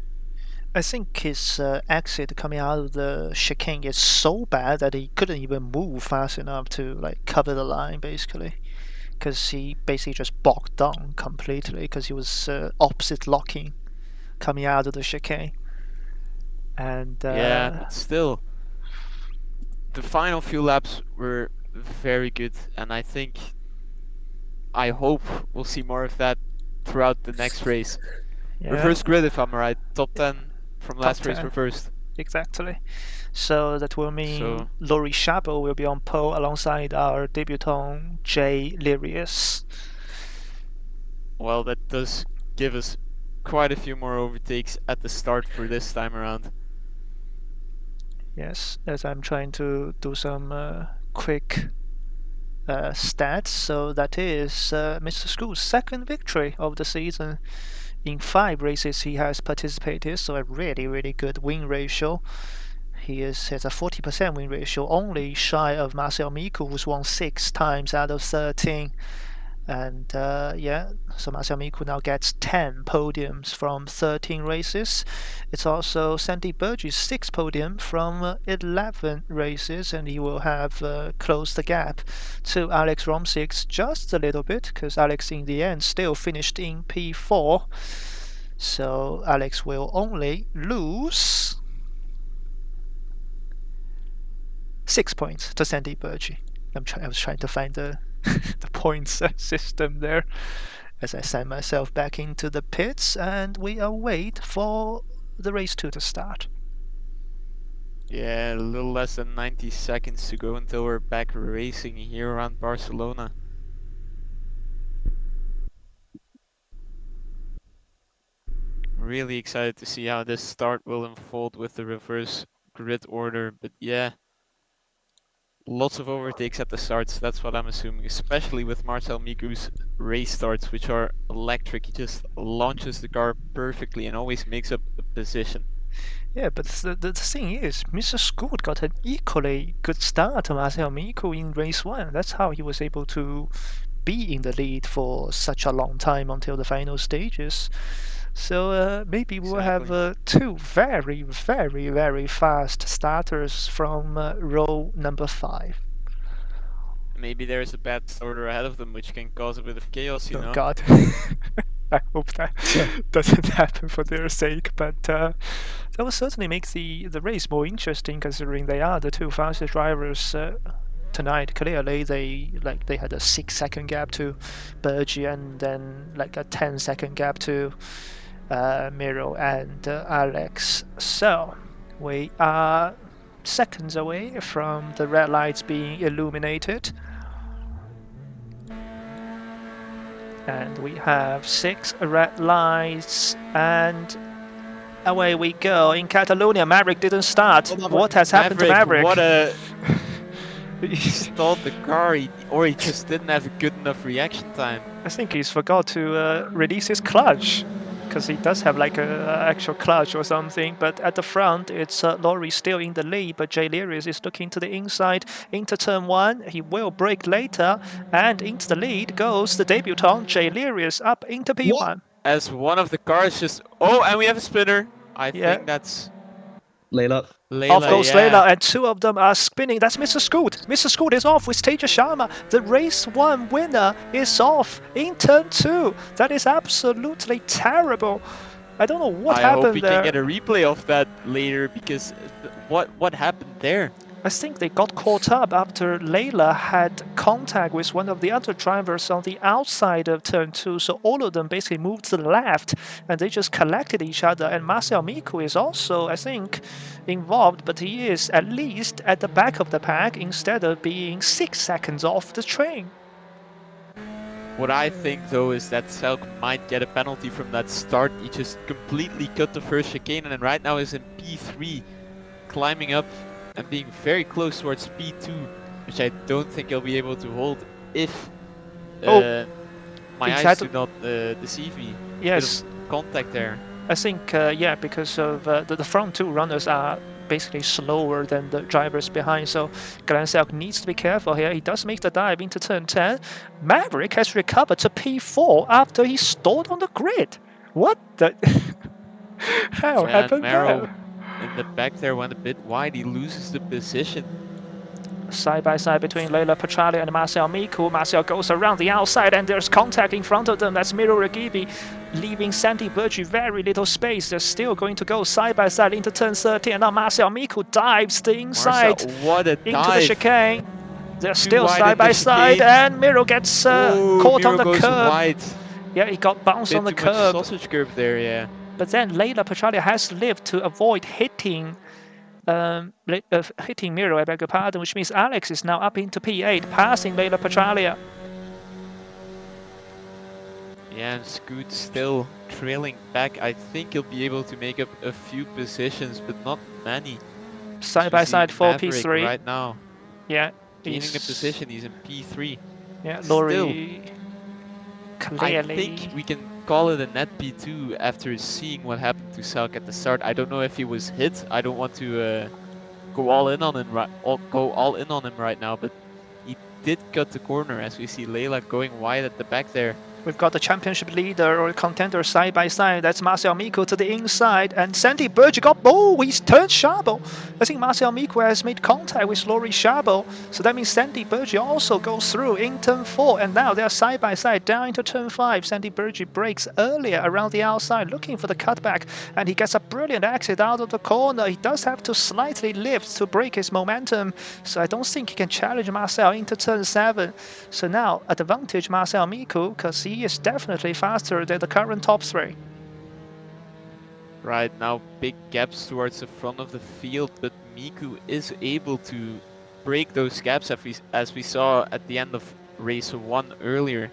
I think his exit coming out of the chicane is so bad that he couldn't even move fast enough to like cover the line, basically, because he basically just bogged down completely because he was opposite locking coming out of the chicane. And Yeah, but still, the final few laps were very good, and I hope we'll see more of that throughout the next race. yeah, Reverse grid, if I'm right. Top 10 from top last race 10 reversed. exactly. So that will mean So, Laurie Chabot will be on pole alongside our debutant Jay Lirius. well, that does give us quite a few more overtakes at the start for this time around. Yes, as I'm trying to do some quick stats. So that is Mr. School's second victory of the season. In 5 races he has participated, so a really, really good win ratio. Has a 40% win ratio, only shy of Marcel Miku, who's won 6 times out of 13. And yeah, so Marcel Miku now gets 10 podiums from 13 races. It's also Sandy Burgess' 6th podium from 11 races, and he will have closed the gap to Alex Romsig's just a little bit, because Alex in the end still finished in P4. So Alex will only lose 6 points to Sandy Burgess. I was trying to find the the points system there as I send myself back into the pits, and we await for the race 2 to start. Yeah, a little less than 90 seconds to go until we're back racing here around Barcelona. Really excited to see how this start will unfold with the reverse grid order, but yeah, lots of overtakes at the starts. That's what I'm assuming, especially with Marcel Miku's race starts, which are electric. He just launches the car perfectly and always makes up a position. Yeah, but the thing is, Mr. Scoot got an equally good start to Marcel Miku in race 1. That's how he was able to be in the lead for such a long time until the final stages. So maybe we'll have Exactly. two very, very, very fast starters from row number 5. Maybe there's a bad starter ahead of them, which can cause a bit of chaos, you Oh know? God. I hope that doesn't happen for their sake, but that will certainly make the race more interesting, considering they are the two fastest drivers tonight. Clearly, they had a 6-second gap to Bergie, and then like a 10-second gap to Miro and Alex. So we are seconds away from the red lights being illuminated. And we have 6 red lights, and away we go. In Catalonia, Maverick didn't start. What has happened to Maverick? What a... He stalled the car, or he just didn't have a good enough reaction time. I think he's forgot to release his clutch, because he does have like a actual clutch or something. But at the front, it's Laurie still in the lead, but Jay Lerius is looking to the inside into turn 1. He will brake later, and into the lead goes the debutant Jay Lerius up into P1. What? As one of the cars just... Oh, and we have a spinner. I Yeah. think that's Layla. Off Layla, goes yeah. Layla, and 2 of them are spinning. That's Mr. Scoot. Mr. Scoot is off with Teja Sharma. The race 1 winner is off in turn 2. That is absolutely terrible. I don't know what I hope happened we there. can get a replay of that later, because what happened there? I think they got caught up after Layla had contact with one of the other drivers on the outside of turn 2, so all of them basically moved to the left and they just collected each other. And Marcel Miku is also, I think, involved, but he is at least at the back of the pack instead of being 6 seconds off the train. What I think though is that Selk might get a penalty from that start. He just completely cut the first chicane and right now is in P3, climbing up and being very close towards P2, which I don't think he'll be able to hold if my eyes do not deceive me. Yes. Bit of contact there. I think, yeah, because of the front 2 runners are basically slower than the drivers behind, so Glenn Selk needs to be careful here. He does make the dive into turn 10. Maverick has recovered to P4 after he stalled on the grid. What the hell happened there? In the back there went a bit wide, he loses the position. Side by side between Leila Petralia and Marcel Miku. Marcel goes around the outside and there's contact in front of them. That's Miro Ragibi, leaving Sandy Bergie very little space. They're still going to go side by side into turn 13. And now Marcel Miku dives the inside what a into dive. the chicane. They're still side by side and Miro gets caught on the curb. Wide. Yeah, he got bounced on the curb. Sausage curb there, yeah. But then Leila Petralia has lived to avoid hitting hitting Miro, I beg your pardon, which means Alex is now up into P8, passing Leila Petralia. Yeah, and Scoot still trailing back. I think he'll be able to make up a few positions, but not many. Side by side for Maverick P3. right now. Yeah. Gaining a position, he's in P3. Yeah, Laurie clearly. I think we can call it a net P2 after seeing what happened to Selk at the start. I don't know if he was hit. I don't want to go all in on him right now, but he did cut the corner as we see Layla going wide at the back there. We've got the championship leader or contender side by side. That's Marcel Miku to the inside. And Sandy Bergie got... Oh, he's turned Charbel. I think Marcel Miku has made contact with Laurie Charbel. So that means Sandy Bergie also goes through in turn 4. And now they're side by side down into turn 5. Sandy Bergie breaks earlier around the outside looking for the cutback. And he gets a brilliant exit out of the corner. He does have to slightly lift to break his momentum. So I don't think he can challenge Marcel into turn 7. So now advantage Marcel Miku because he is definitely faster than the current top 3. Right now, big gaps towards the front of the field, but Miku is able to break those gaps as we saw at the end of race 1 earlier.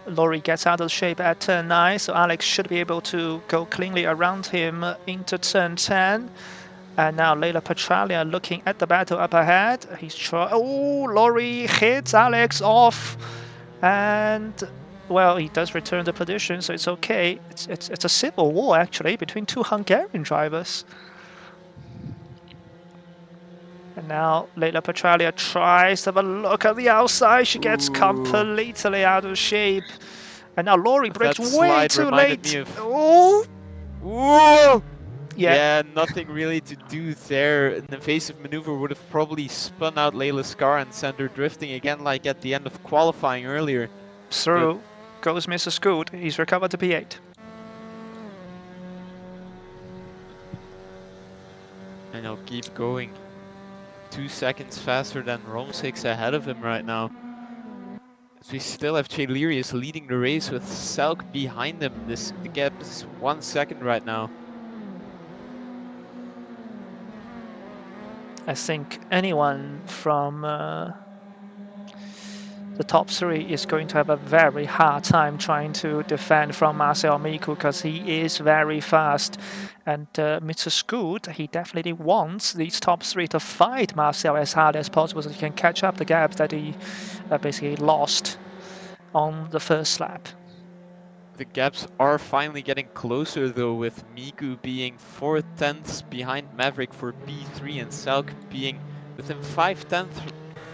Laurie gets out of shape at turn 9, so Alex should be able to go cleanly around him into turn 10. And now Leila Petralia looking at the battle up ahead. He's trying. Oh, Laurie hits Alex off, and well, he does return the position, so it's okay. It's a civil war actually between two Hungarian drivers. And now Leila Petralia tries to have a look at the outside. She gets completely out of shape. And now Laurie brakes That way slide too reminded late. me of... Oh, Whoa! yeah. Yeah, nothing really to do there. An evasive maneuver would have probably spun out Layla's car and sent her drifting again like at the end of qualifying earlier. Through goes Mr. Scoot. He's recovered to P8. And he'll keep going. 2 seconds faster than Rom6 ahead of him right now. So we still have Chalerius leading the race with Selk behind him. The gap is 1 second right now. I think anyone from the top three is going to have a very hard time trying to defend from Marcel Miku because he is very fast. And Mr. Scoot, he definitely wants these top three to fight Marcel as hard as possible so he can catch up the gap that he basically lost on the first lap. The gaps are finally getting closer though, with Miku being 4 tenths behind Maverick for P3 and Selk being within 5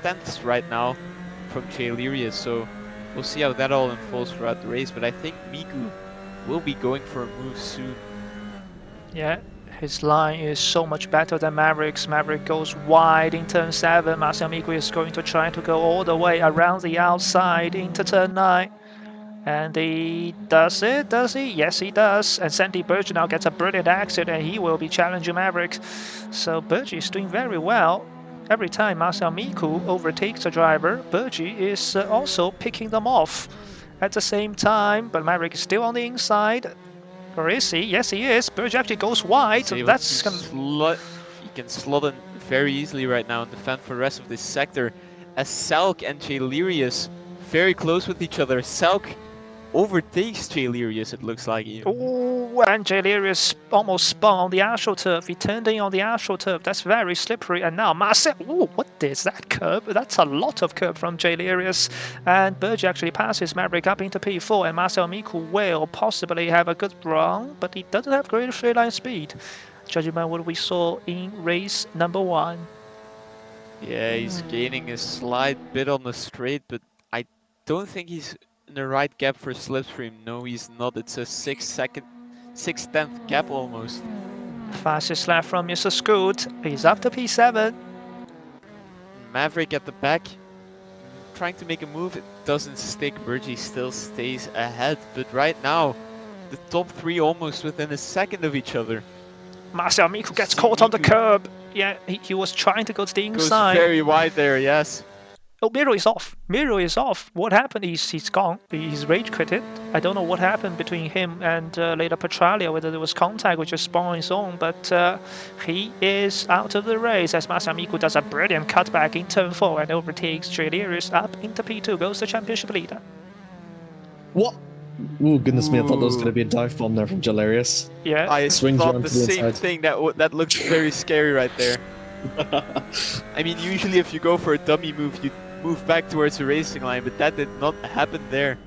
tenths right now from Chalerius. So we'll see how that all unfolds throughout the race, but I think Miku will be going for a move soon. Yeah, his line is so much better than Maverick's. Maverick goes wide in turn 7. Marcel Miku is going to try to go all the way around the outside into turn 9. And he does it, does he? Yes, he does. And Sandy Burge now gets a brilliant exit and he will be challenging Maverick. So Burge is doing very well. Every time Marcel Miku overtakes a driver, Burge is also picking them off at the same time. But Maverick is still on the inside. Or is he? Yes, he is. Burge actually goes wide. So that's He can slot in very easily right now and defend for the rest of this sector. As Selk and Chalerius very close with each other. Selk overtakes Chalerius, it looks like. Oh, and Chalerius almost spun on the AstroTurf. He turned in on the AstroTurf. That's very slippery. And now Marcel. Oh, what is that curb? That's a lot of curb from Chalerius. And Burge actually passes Maverick up into P4. And Marcel Miku will possibly have a good run, but he doesn't have great straight line speed, judging by what we saw in race number 1. Yeah, he's gaining a slight bit on the straight, but I don't think he's in the right gap for slipstream. No, he's not. It's a 6/10 gap almost. Fastest lap from Mr. Scoot. He's up to P7. Maverick at the back, trying to make a move. It doesn't stick. Virgie still stays ahead, but right now, the top 3 almost within a second of each other. Marcel Miku gets caught on the curb. Yeah, he was trying to go to the inside. Goes very wide there, yes. Oh, Miro is off. Miro is off. What happened? He's gone. He's rage quitted. I don't know what happened between him and Leila Petralia, whether there was contact or just spun on his own, but he is out of the race as Marcel Miku does a brilliant cutback in turn 4 and overtakes Chalerius up into P2, goes the championship leader. What? Oh, goodness me, I thought there was going to be a dive bomb there from Jalarius. Yeah. I Swings thought around the to the same inside. thing. That looks very scary right there. I mean, usually if you go for a dummy move, you move back towards the racing line, but that did not happen there.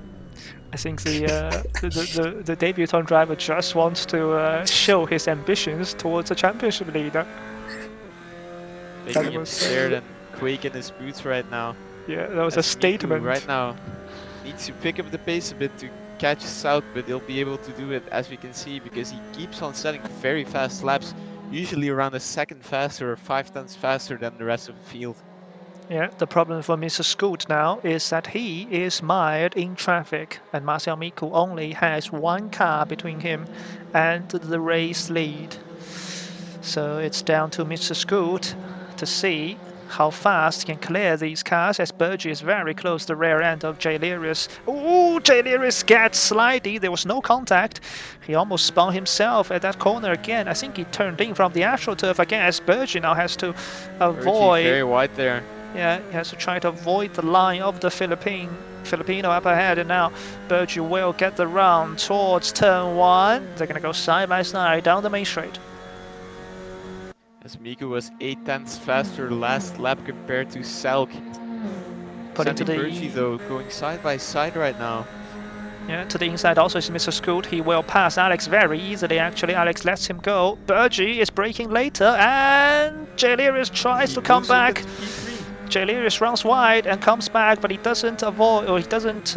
I think the debutant driver just wants to show his ambitions towards a championship leader. Making him scared and quake in his boots right now. Yeah, that was As a statement. Miku right now needs to pick up the pace a bit to catch South, but he'll be able to do it, as we can see, because he keeps on setting very fast laps, usually around a second faster or 5 tenths faster than the rest of the field. Yeah, the problem for Mr. Scoot now is that he is mired in traffic, and Marcel Miku only has 1 car between him and the race lead. So it's down to Mr. Scoot to see how fast he can clear these cars, as Burgie is very close to the rear end of Jalerius. Ooh, Jalerius gets slidey. There was no contact. He almost spun himself at that corner again. I think he turned in from the AstroTurf again, as Burgie now has to avoid. Very wide there. Yeah, he has to try to avoid the line of the Filipino up ahead, and now Burgie will get the run towards turn 1. They're going to go side by side down the main straight. as Miku was 8 tenths faster last lap compared to Salk. Putting to Sandy the Bergy though going side by side right now. Yeah, to the inside also is Mr. Scoot. He will pass Alex very easily, actually. Alex lets him go. Bergy is braking later, and Jalerius tries He to come moves up back. into P3. Jalerius runs wide and comes back, but he doesn't avoid, or he doesn't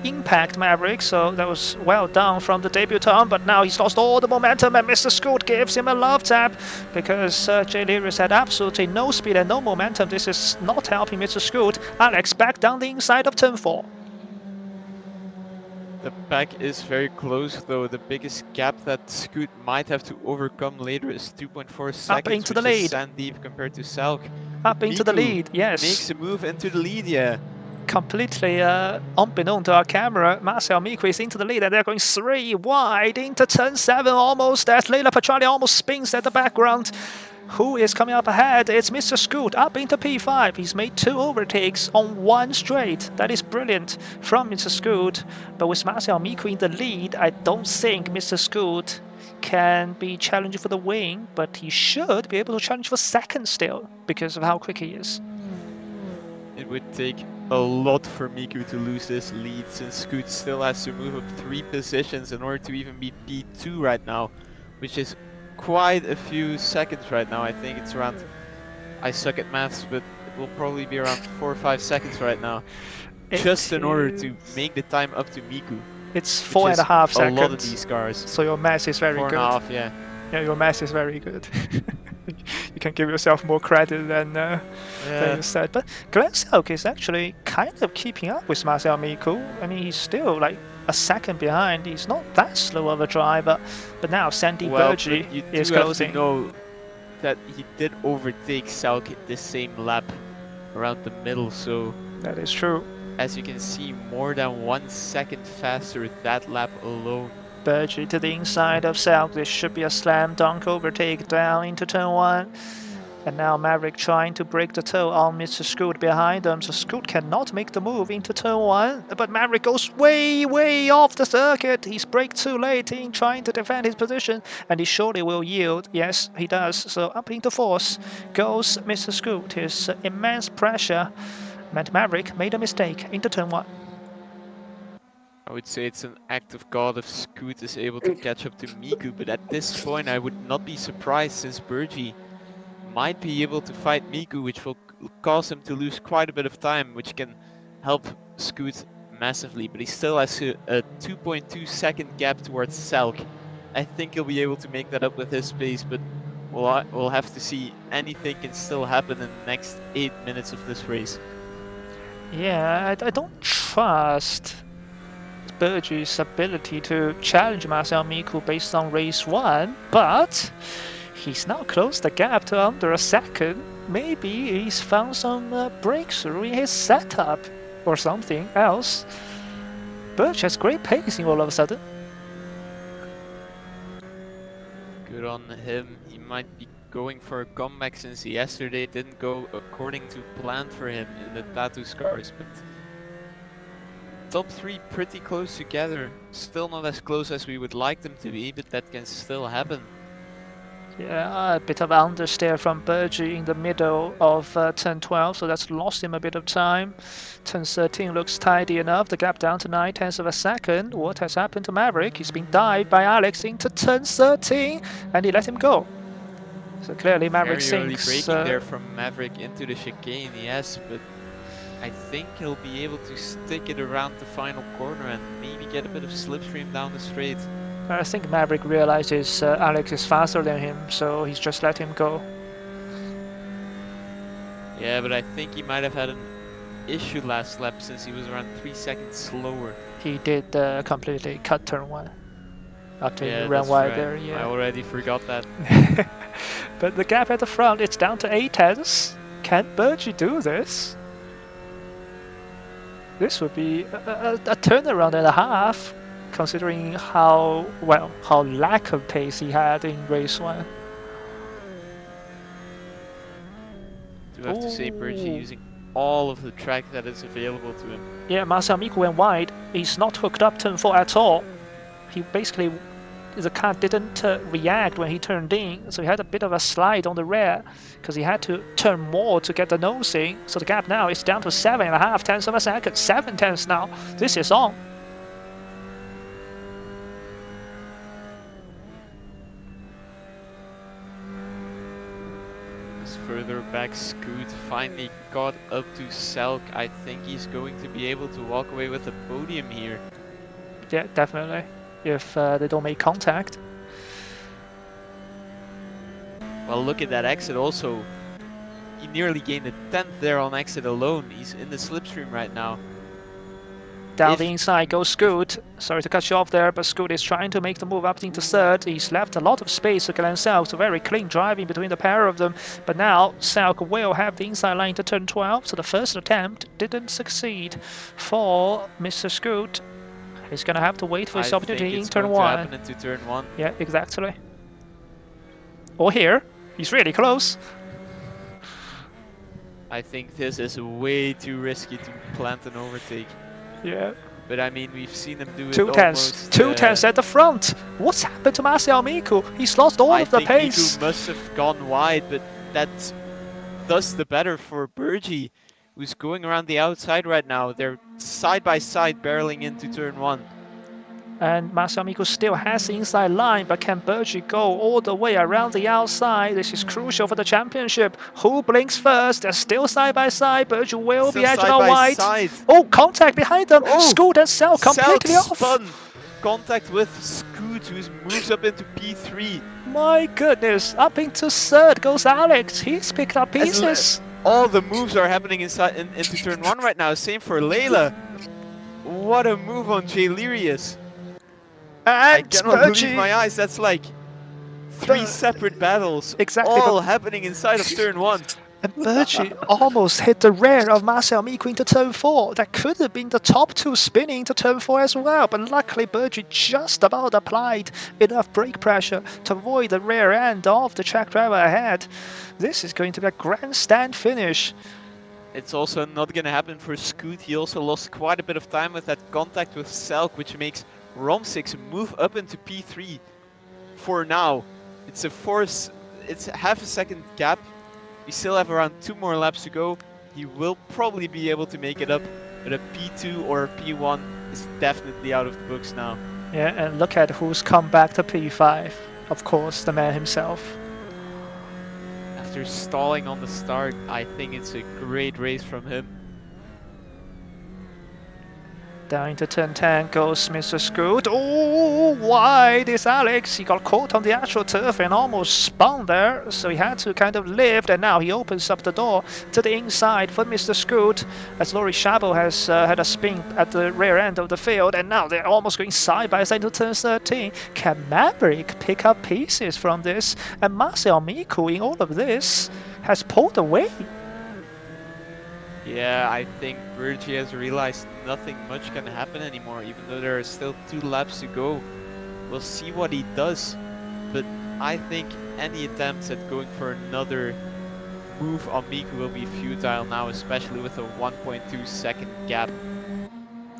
impact Maverick, so that was well done from the debutant, but now he's lost all the momentum, and Mr. Scoot gives him a love tap because Jalerius had absolutely no speed and no momentum. This is not helping Mr. Scoot. Alex back down the inside of turn 4. The pack is very close though. The biggest gap that Scoot might have to overcome later is 2.4 seconds, into the which is lead. sand deep compared to Salk. Up into the lead, yes. Makes a move into the lead, yeah. Completely unbeknown to our camera, Marcel Miku is into the lead, and they're going 3 wide into turn 7 almost, as Leila Petralia almost spins at the background. Who is coming up ahead? It's Mr. Scoot up into P5. He's made 2 overtakes on 1 straight. That is brilliant from Mr. Scoot. But with Marcel Miku in the lead, I don't think Mr. Scoot can be challenging for the win, but he should be able to challenge for second still because of how quick he is. It would take a lot for Miku to lose this lead, since Scoot still has to move up 3 positions in order to even be P2 right now, which is quite a few seconds right now. I think it's around, I suck at maths, but it will probably be around 4 or 5 seconds right now, just in order to make the time up to Miku. It's 4.5 seconds. A lot of these cars. So your math is very good. 4.5, yeah. Yeah, your math is very good. You can give yourself more credit than you said. But Glenn Selk is actually kind of keeping up with Marcel Miku. I mean, he's still like a second behind. He's not that slow of a driver. But now Sandy Bergy is closing. You know that he did overtake Salk in the same lap around the middle, so that is true. As you can see, more than 1 second faster that lap alone. Bergy to the inside of Salk. This should be a slam dunk overtake down into turn 1. And now Maverick trying to break the toe on Mr. Scoot behind them. So Scoot cannot make the move into turn 1. But Maverick goes way, way off the circuit. He's braked too late in trying to defend his position. And he surely will yield. Yes, he does. So up into 4th goes Mr. Scoot. His immense pressure meant Maverick made a mistake into turn 1. I would say it's an act of God if Scoot is able to catch up to Miku, but at this point I would not be surprised, since Bergy might be able to fight Miku, which will cause him to lose quite a bit of time, which can help Scoot massively, but he still has a 2.2 second gap towards Salk. I think he'll be able to make that up with his pace, but we'll have to see. Anything can still happen in the next 8 minutes of this race. Yeah, I don't trust Bergy's ability to challenge Marcel Miku based on race 1, but he's now closed the gap to under a second. Maybe he's found some breakthrough in his setup or something else. Bergy has great pacing all of a sudden. Good on him. He might be going for a comeback, since yesterday didn't go according to plan for him in the Tattoo Scars, but top 3 pretty close together. Still not as close as we would like them to be, but that can still happen. Yeah, a bit of understeer from Bergy in the middle of turn 12, so that's lost him a bit of time. Turn 13 looks tidy enough, the gap down to 9 tenths of a second. What has happened to Maverick? He's been dived by Alex into turn 13, and he let him go. So clearly Maverick Very early sinks. braking there from Maverick into the chicane, yes, but I think he'll be able to stick it around the final corner and maybe get a bit of slipstream down the straight. I think Maverick realizes Alex is faster than him, so he's just let him go. Yeah, but I think he might have had an issue last lap, since he was around 3 seconds slower. He did completely cut turn 1 after he ran that's wide right. there. Yeah. I already forgot that. But the gap at the front, it's down to 8 tenths. Can Bergy do this? This would be a turnaround and a half, considering how lack of pace he had in race 1. Do have to say, Bergy using all of the track that is available to him. Yeah, Marcel Miku went wide. He's not hooked up turn 4 at all. He basically the car didn't react when he turned in, so he had a bit of a slide on the rear because he had to turn more to get the nose in. So the gap now is down to 7.5 tenths of a second. 7 tenths now. This is on. Further back, Scoot finally got up to Selk. I think he's going to be able to walk away with a podium here. Yeah, definitely. If they don't make contact. Well, look at that exit also. He nearly gained a 10th there on exit alone. He's in the slipstream right now. Down the inside goes Scoot. Sorry to cut you off there, but Scoot is trying to make the move up into third. He's left a lot of space to Glenn Selk, so very clean driving between the pair of them. But now Selk will have the inside line to turn 12, so the first attempt didn't succeed for Mr. Scoot. He's going to have to wait for his opportunity in turn 1. Happen into turn 1. Yeah, exactly. Or here. He's really close. I think this is way too risky to plant an overtake. Yeah. But I mean, we've seen him do it 2 tenths. 2 tenths at the front. What's happened to Marcel Miku? He's lost all of the pace. I think Miku must have gone wide, but that's thus the better for Burgi, who's going around the outside right now. They're side by side barreling into turn 1. And Marcel Miku still has the inside line, but can Burgi go all the way around the outside? This is crucial for the championship. Who blinks first? They're still side by side. Burgi will be edged on wide. Oh, contact behind them. Oh, Scoot and Selk completely off. Spun. Contact with Scoot, who moves up into P3. My goodness, up into third goes Alex. He's picked up pieces. All the moves are happening into turn 1 right now. Same for Layla. What a move on Jalirius. And I cannot believe my eyes. That's like 3 separate battles, all happening inside of turn 1. And Burgi almost hit the rear of Marcel Miku into turn 4. That could have been the top 2 spinning into turn 4 as well, but luckily Burgi just about applied enough brake pressure to avoid the rear end of the track driver ahead. This is going to be a grandstand finish. It's also not going to happen for Scoot. He also lost quite a bit of time with that contact with Selk, which makes Rom6 move up into P3 for now. It's half a second gap. We still have around 2 more laps to go. He will probably be able to make it up, but a P2 or a P1 is definitely out of the books now. Yeah, and look at who's come back to P5. Of course, the man himself. After stalling on the start, I think it's a great race from him. Down into turn 10 goes Mr. Scoot. Oh, wide is Alex. He got caught on the actual turf and almost spun there, so he had to kind of lift, and now he opens up the door to the inside for Mr. Scoot, as Laurie Chabot has had a spin at the rear end of the field, and now they're almost going side by side to turn 13. Can Maverick pick up pieces from this? And Marcel Miku in all of this has pulled away. Yeah, I think Burgi has realized nothing much can happen anymore, even though there are still 2 laps to go. We'll see what he does, but I think any attempts at going for another move on Miku will be futile now, especially with a 1.2 second gap.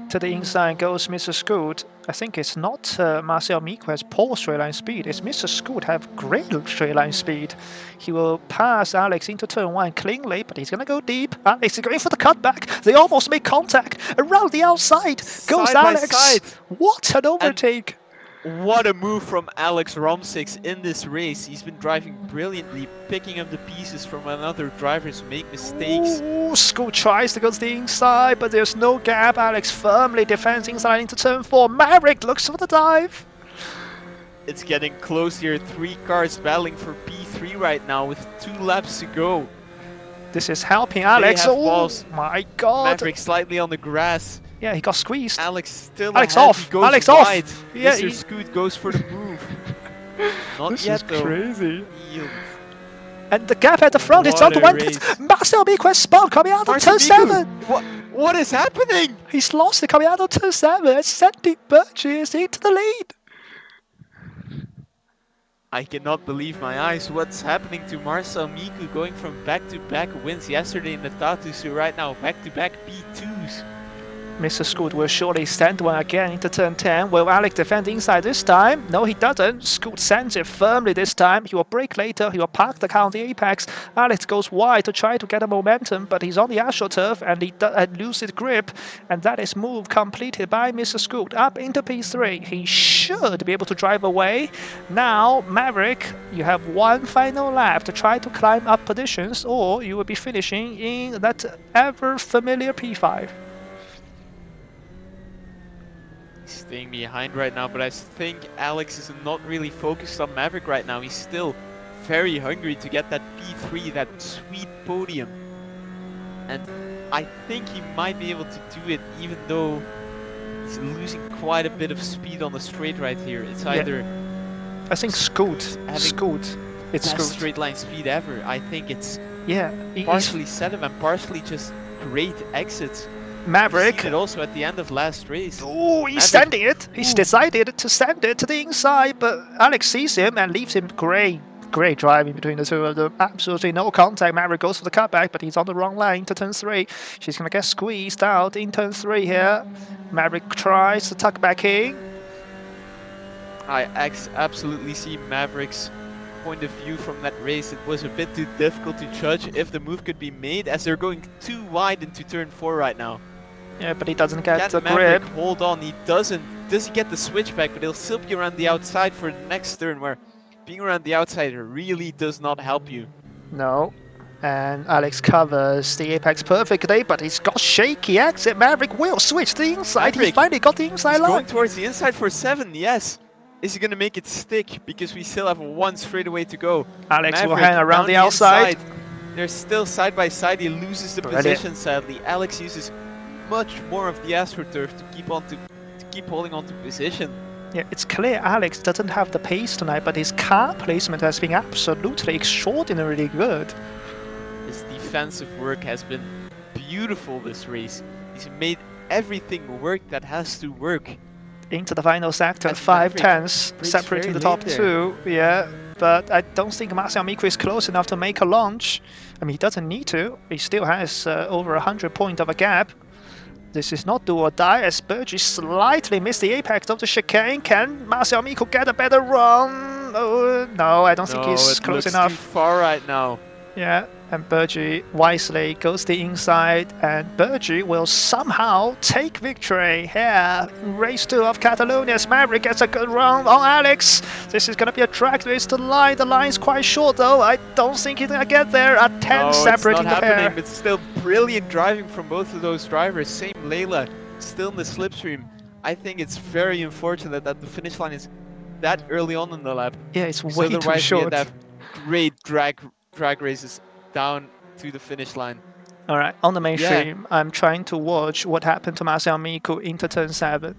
To the inside goes Mr. Scoot. I think it's not Marcel Miku has poor straight line speed, it's Mr. Scoot have great straight line speed. He will pass Alex into turn 1 cleanly, but he's going to go deep. Alex is going for the cutback. They almost make contact. Around the outside goes Alex. What an overtake. And what a move from Alex Rom6 in this race. He's been driving brilliantly, picking up the pieces from another drivers who make mistakes. Ooh, Scoot tries to go to the inside, but there's no gap. Alex firmly defends inside into turn 4. Maverick looks for the dive. It's getting close here. 3 cars battling for P3 right now with 2 laps to go. This is helping Alex. Oh balls. My god. Maverick slightly on the grass. Yeah, he got squeezed. Alex still Alex ahead. off. He goes Alex wide. off. Yeah, Mr. Scoot goes for the move. Not this yet is though. Crazy. Yield. And the gap at the front, it's on the one. Marcel Miku has spun coming out of turn 7. What is happening? He's lost it coming out of turn 7. And Sandy Burgi is into the lead. I cannot believe my eyes. What's happening to Marcel Miku, going from back-to-back wins yesterday in the Tatus to right now back-to-back P2s? Mr. Scoot will surely send one again into turn 10. Will Alex defend inside this time? No, he doesn't. Scoot sends it firmly this time. He will brake later. He will park the car on the apex. Alex goes wide to try to get a momentum, but he's on the AstroTurf and he loses grip. And that is move completed by Mr. Scoot up into P3. He should be able to drive away. Now, Maverick, you have one final lap to try to climb up positions, or you will be finishing in that ever familiar P5. Staying behind right now, but I think Alex is not really focused on Maverick right now. He's still very hungry to get that P3, that sweet podium. And I think he might be able to do it, even though he's losing quite a bit of speed on the straight right here. It's either I think Scoot. It's best Scoot. straight line speed ever. I think it's Yeah, partially setup and partially just great exits. Maverick. It also at the end of last race. Oh, he's Maverick. sending it. He's decided to send it to the inside, but Alex sees him and leaves him great driving between the two of them. Absolutely no contact. Maverick goes for the cutback, but he's on the wrong line to turn 3. She's going to get squeezed out in turn 3 here. Maverick tries to tuck back in. I absolutely see Maverick's point of view from that race. It was a bit too difficult to judge if the move could be made, as they're going too wide into turn 4 right now. Yeah, but he doesn't get the Maverick grip. hold on? He doesn't. Does he get the switchback? But he'll still be around the outside for the next turn, where being around the outside really does not help you. No. And Alex covers the apex perfectly, but he's got shaky exit. Maverick will switch to the inside. He finally got the inside line. Going towards the inside for 7, yes. Is he going to make it stick? Because we still have one straightaway to go. Alex Maverick will hang around the outside. They're still side by side. He loses the position, sadly. Alex uses much more of the AstroTurf to keep holding on to position. Yeah, it's clear Alex doesn't have the pace tonight, but his car placement has been absolutely extraordinarily good. His defensive work has been beautiful this race. He's made everything work that has to work. Into the final sector, As 5 Maverick tenths separating the top there. 2. Yeah, but I don't think Marcel Mico is close enough to make a launch. I mean, he doesn't need to. He still has over 100 points of a gap. This is not do or die, as Burgess slightly missed the apex of the chicane. Can Marcel Mico get a better run? Oh, no, I don't think he's close enough. Too far right now. Yeah, and Burgess wisely goes the inside, and Burgess will somehow take victory here in race 2 of Catalonia as Maverick gets a good run on Alex. This is going to be a track race to the line. The line's quite short though. I don't think he's going to get there. A 10 separating the pair. But still brilliant driving from both of those drivers. Same Layla, still in the slipstream. I think it's very unfortunate that the finish line is that early on in the lap. Yeah, it's way too otherwise short. we'd have great drag races down to the finish line. Alright, on the mainstream, I'm trying to watch what happened to Marcel Mico into turn 7.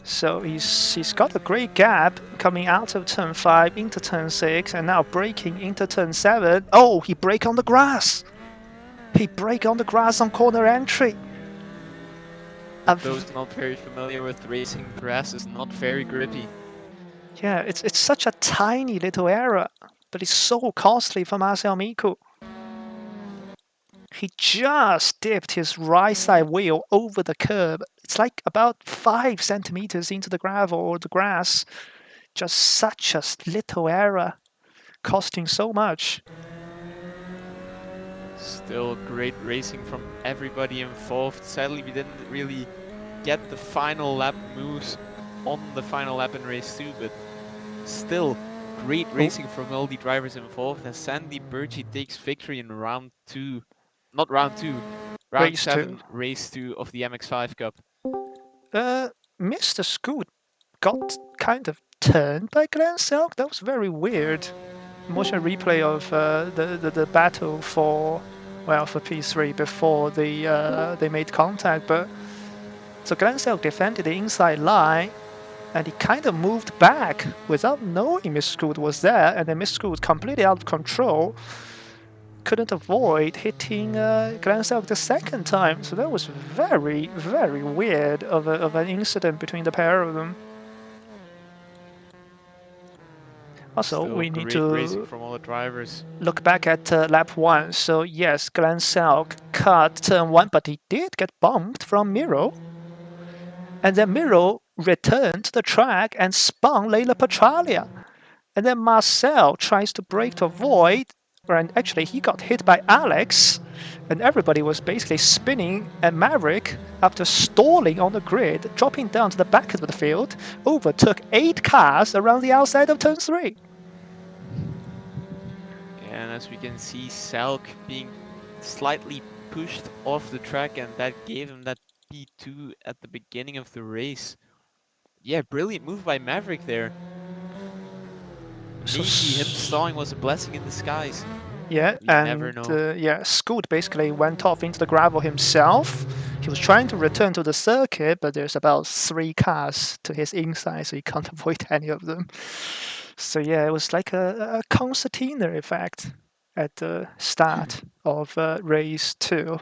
So he's got a great gap coming out of turn 5 into turn 6 and now braking into turn 7. Oh, he brake on the grass! He brake on the grass on corner entry. Those not very familiar with racing, grass is not very grippy. Yeah, it's such a tiny little error, but it's so costly for Marcel Mico. He just dipped his right side wheel over the curb. It's like about 5 centimeters into the gravel or the grass. Just such a little error, costing so much. Still great racing from everybody involved. Sadly, we didn't really get the final lap moves on the final lap in race 2, but still great racing from all the drivers involved, as Sandy Burgee takes victory in round 2. Not round 2, round Race 7, 2. race 2 of the MX5 Cup. Mr. Scoot got kind of turned by Glenn Selk. That was very weird. Motion replay of the battle for P3 before they made contact, but so Glenn Selk defended the inside line, and he kind of moved back without knowing Mr. Scoot was there, and then Mr. Scoot completely out of control. Couldn't avoid hitting Glenn Selk the second time, so that was very, very weird of an incident between the pair of them. Also, Still we need great racing to from all the drivers. look back at lap 1. So yes, Glenn Selk cut turn 1, but he did get bumped from Miro. And then Miro returned to the track and spun Leila Petralia. And then Marcel tries to brake to avoid, and actually he got hit by Alex, and everybody was basically spinning, and Maverick, after stalling on the grid, dropping down to the back of the field, overtook 8 cars around the outside of turn 3. And as we can see, Salk being slightly pushed off the track, and that gave him that P2 at the beginning of the race. Yeah, brilliant move by Maverick there. So Maybe him stalling was a blessing in disguise. yeah, We never and know. yeah, Scoot basically went off into the gravel himself. He was trying to return to the circuit, but there's about 3 cars to his inside, so he can't avoid any of them. So yeah, it was like a concertina effect at the start of race 2.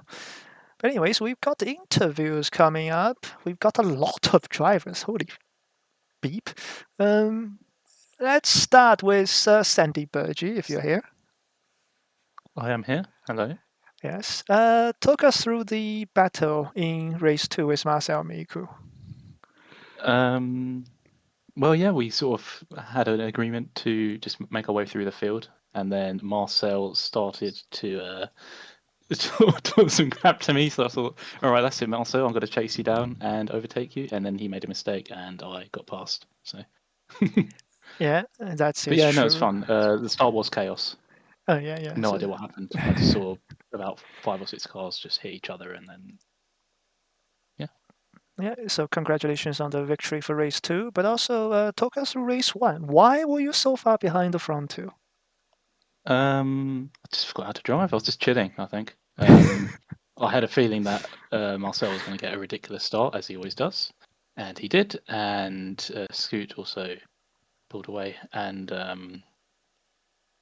But anyways, we've got interviews coming up. We've got a lot of drivers. Holy beep. Let's start with Sandy Burgee, if you're here. I am here. Hello. Yes. Talk us through the battle in race 2 with Marcel Miku. Well, yeah, we sort of had an agreement to just make our way through the field, and then Marcel started to talk some crap to me. So I thought, all right, that's it, Marcel. I'm going to chase you down and overtake you. And then he made a mistake, and I got past. So, Yeah, that's but is yeah, true. no, it's fun. The start was chaos. Oh yeah, yeah. No so, idea what happened. I just saw about 5 or 6 cars just hit each other, and then yeah. So congratulations on the victory for race 2, but also talk us through race 1. Why were you so far behind the front 2? I just forgot how to drive. I was just chilling, I think. I had a feeling that Marcel was going to get a ridiculous start, as he always does, and he did. And Scoot also pulled away, and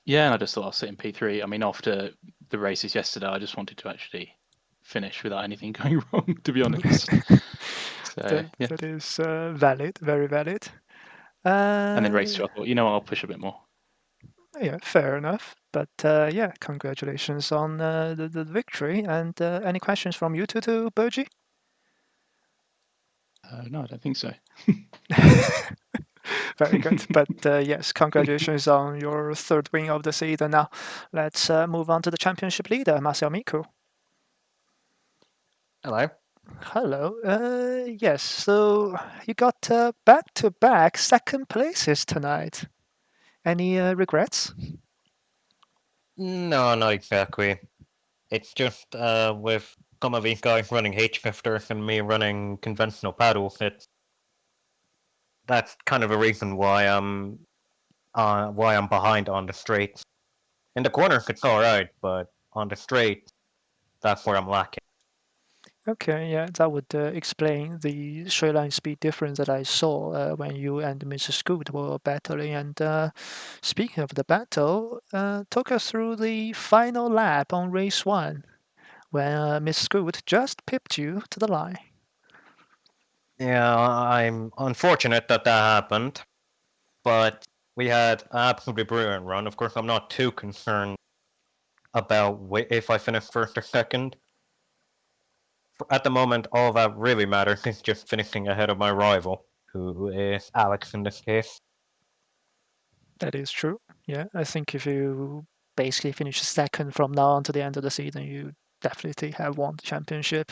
yeah, and I just thought I'll sit in P3. I mean, after the races yesterday, I just wanted to actually finish without anything going wrong, to be honest. So yeah, That is valid, very valid. and then race 2, I thought, you know what, I'll push a bit more. Yeah, fair enough. But yeah, congratulations on the victory. And any questions from you two to Burgee? No, I don't think so. Very good. But yes, congratulations on your 3rd win of the season. Now, let's move on to the championship leader, Marcel Miku. Hello. Hello. Yes, so you got back-to-back second places tonight. Any regrets? No, not exactly. It's just with some of these guys running H-shifters and me running conventional paddles, that's kind of a reason why I'm behind on the straights. In the corners it's alright, but on the straight, that's where I'm lacking. Okay, yeah, that would explain the straight line speed difference that I saw when you and Mr. Scoot were battling. And speaking of the battle, talk us through the final lap on race 1 when Miss Scoot just pipped you to the line. Yeah, I'm unfortunate that happened, but we had an absolutely brilliant run. Of course, I'm not too concerned about if I finish first or second. At the moment, all that really matters is just finishing ahead of my rival, who is Alex in this case. That is true. Yeah, I think if you basically finish second from now on to the end of the season, you definitely have won the championship.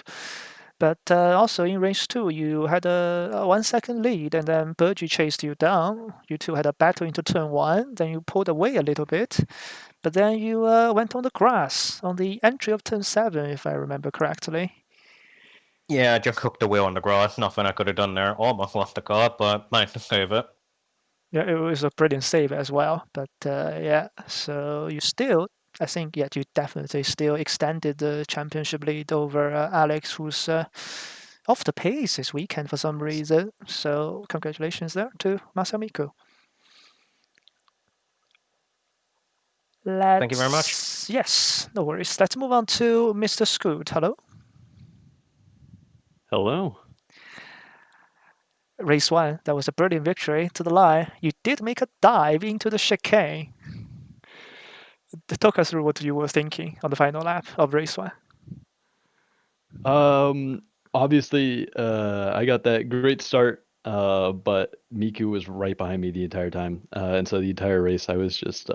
But also in race 2, you had a 1 second lead, and then Burgee chased you down. You two had a battle into turn 1, then you pulled away a little bit, but then you went on the grass on the entry of turn 7, if I remember correctly. Yeah, I just hooked the wheel on the grass. Nothing I could have done there. Almost lost the car, but managed to save it. Yeah, it was a brilliant save as well. But yeah, so you still, I think, yeah, you definitely still extended the championship lead over Alex, who's off the pace this weekend for some reason. So congratulations there to Masamiko. Thank you very much. Yes, no worries. Let's move on to Mr. Scoot. Hello. Hello. race one, that was a brilliant victory to the line. You did make a dive into the chicane. Talk us through what you were thinking on the final lap of race one. Um, Obviously, I got that great start, but Miku was right behind me the entire time, and so the entire race I was just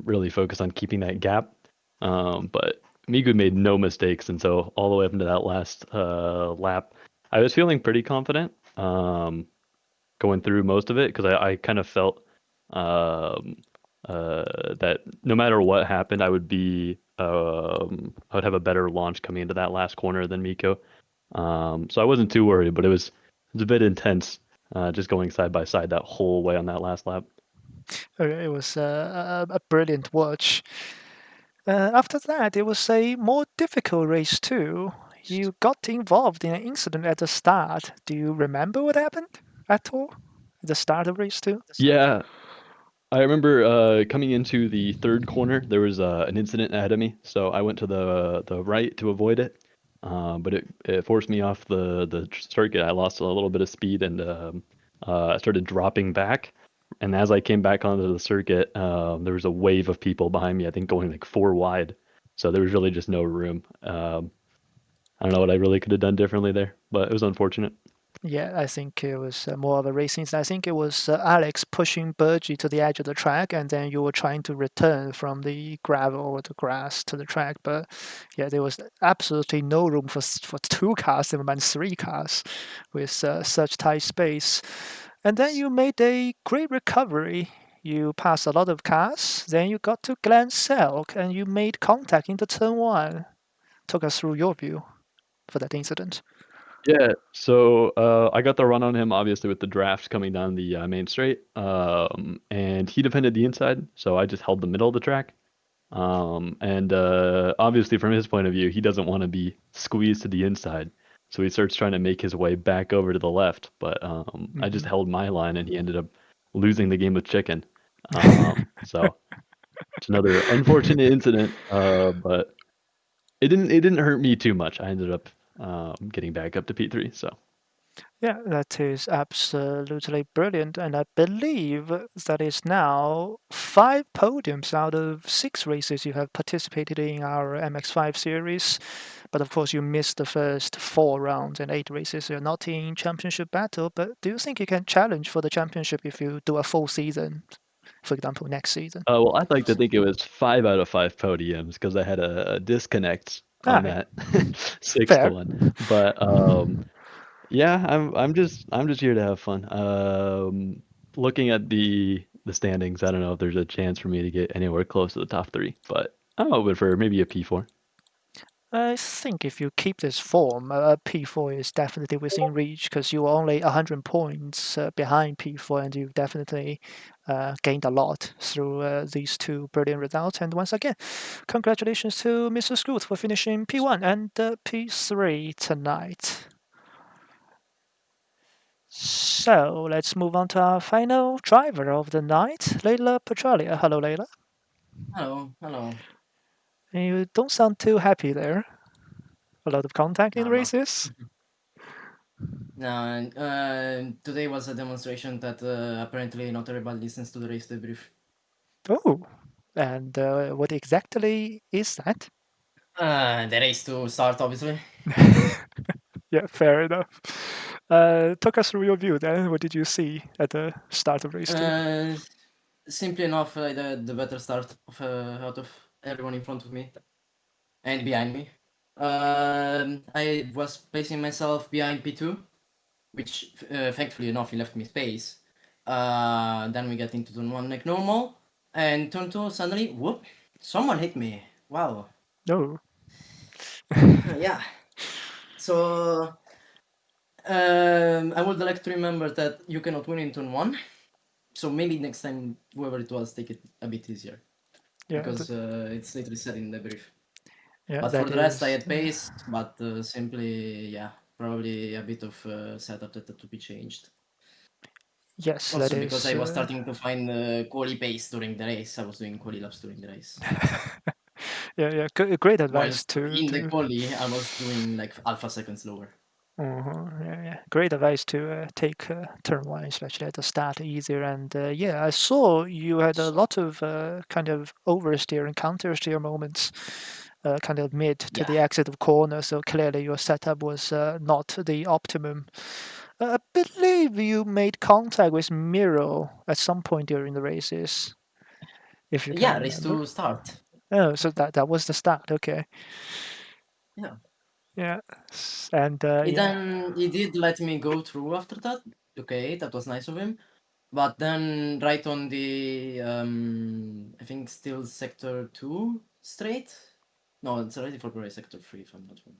really focused on keeping that gap. But Miku made no mistakes, and so all the way up into that last lap, I was feeling pretty confident going through most of it because I kind of felt um, that no matter what happened, I would have a better launch coming into that last corner than Miko. So I wasn't too worried, but it was a bit intense, just going side by side that whole way on that last lap. It was a brilliant watch. After that, it was a more difficult race too. You got involved in an incident at the start. Do you remember what happened at all? At the start of race two? Yeah, I remember coming into the third corner, there was an incident ahead of me, so I went to the right to avoid it. But it forced me off the circuit. I lost a little bit of speed and I started dropping back. And as I came back onto the circuit, there was a wave of people behind me, I think going like four wide. So there was really just no room. I don't know what I really could have done differently there, but it was unfortunate. Yeah, I think it was more of a racing. I think it was Alex pushing Burgie to the edge of the track, and then you were trying to return from the gravel or the grass to the track. But yeah, there was absolutely no room for two cars, never mind three cars, with such tight space. And then you made a great recovery. You passed a lot of cars. Then you got to Glen Selk, and you made contact into turn one. Took us through your view for that incident. Yeah, so I got the run on him obviously with the draft coming down the main straight, and he defended the inside, so I just held the middle of the track. And obviously from his point of view, he doesn't want to be squeezed to the inside, so he starts trying to make his way back over to the left. But I just held my line, and he ended up losing the game with chicken. So it's another unfortunate incident, but it didn't hurt me too much. I ended up getting back up to P3, so. Yeah, that is absolutely brilliant. And I believe that is now 5 podiums out of 6 races you have participated in our MX5 series. But of course, you missed the first 4 rounds and 8 races. You're not in championship battle. But do you think you can challenge for the championship if you do a full season, for example, next season? Well, I'd like to think it was 5 out of 5 podiums because I had a disconnect on Ah, that sixth fair. one. But yeah, I'm just here to have fun. Looking at the standings, I don't know if there's a chance for me to get anywhere close to the top three, but I'm open for maybe a P4. I think if you keep this form, P4 is definitely within reach because you were only 100 points behind P4 and you definitely gained a lot through these two brilliant results. And once again, congratulations to Mr. Scoot for finishing P1 and P3 tonight. So let's move on to our final driver of the night, Leila Petralia. Hello, Leila. Hello, hello. You don't sound too happy there. A lot of contact No, in I'm not. races. No, today was a demonstration that apparently not everybody listens to the race debrief. Oh, and what exactly is that? The race to start, obviously. Yeah, fair enough. Talk us through your view then. What did you see at the start of race two? Simply enough, the better start of, out of everyone in front of me and behind me. I was placing myself behind P2, which thankfully enough he left me space. Then we get into turn 1 like normal, and turn 2 suddenly, whoop, someone hit me. Wow. No. Yeah. So I would like to remember that you cannot win in turn 1. So maybe next time, whoever it was, take it a bit easier. Yeah, Because it's literally said in the brief. yeah, But for that the rest, I is. had pace, but simply, yeah, probably a bit of setup that had to be changed. Yes, that Also because is. I was starting to find quali pace during the race. I was doing quali laps during the race. Yeah, yeah, great advice Whilst to in the to. quali, I was doing like alpha seconds lower. Yeah. Great advice to take turn one, especially at the start, easier. And yeah, I saw you had a lot of kind of oversteer and countersteer moments, kind of mid to Yeah. the exit of corner. So clearly your setup was not the optimum. I believe you made contact with Miro at some point during the races, if you can Yeah, race remember. to start. Oh, so that was the start. Okay. Yeah. Yeah. And yeah. Then he did let me go through after that. Okay, that was nice of him. But then right on the I think still sector 2 straight. No, it's already February sector 3 if I'm not wrong.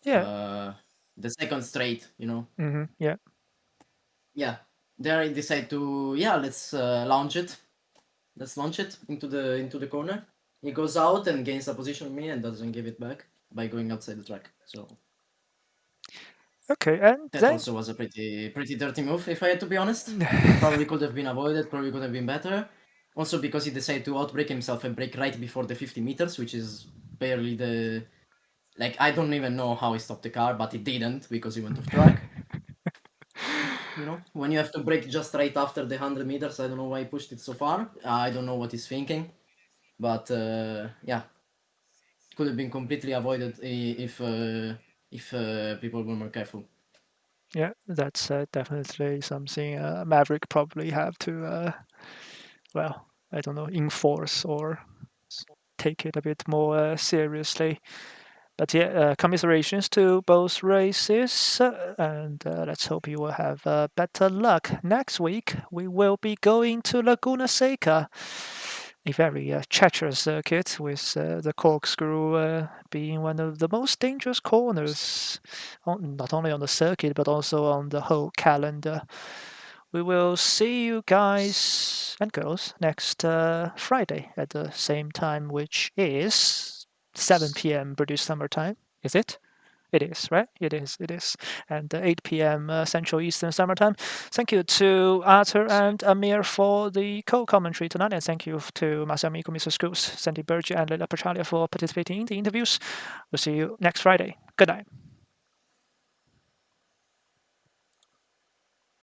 Yeah. The second straight, you know. Yeah. Yeah. There I decide to let's launch it. Let's launch it into the corner. He goes out and gains a position on me and doesn't give it back by going outside the track. So Okay, and that then also was a pretty dirty move, if I had to be honest. Probably could have been avoided, probably could have been better. Also because he decided to outbrake himself and brake right before the 50 meters, which is barely the... Like, I don't even know how he stopped the car, but he didn't because he went off track. You know, when you have to brake just right after the 100 meters, I don't know why he pushed it so far. I don't know what he's thinking. But yeah, could have been completely avoided if people were more careful. yeah, that's definitely something Maverick probably have to, well, I don't know, enforce or take it a bit more seriously. But yeah, commiserations to both races, and let's hope you will have better luck. Next week, we will be going to Laguna Seca, a very treacherous circuit, with the corkscrew being one of the most dangerous corners, not only on the circuit, but also on the whole calendar. We will see you guys and girls next Friday at the same time, which is 7 p.m. British Summer Time. Is it? It is, right? It is. It is. And 8 p.m. Central Eastern Summer Time. Thank you to Arthur and Amir for the co-commentary tonight, and thank you to Marcel Miko, Mr. Scoops, Sandy Burge, and Leila Petralia for participating in the interviews. We'll see you next Friday. Good night.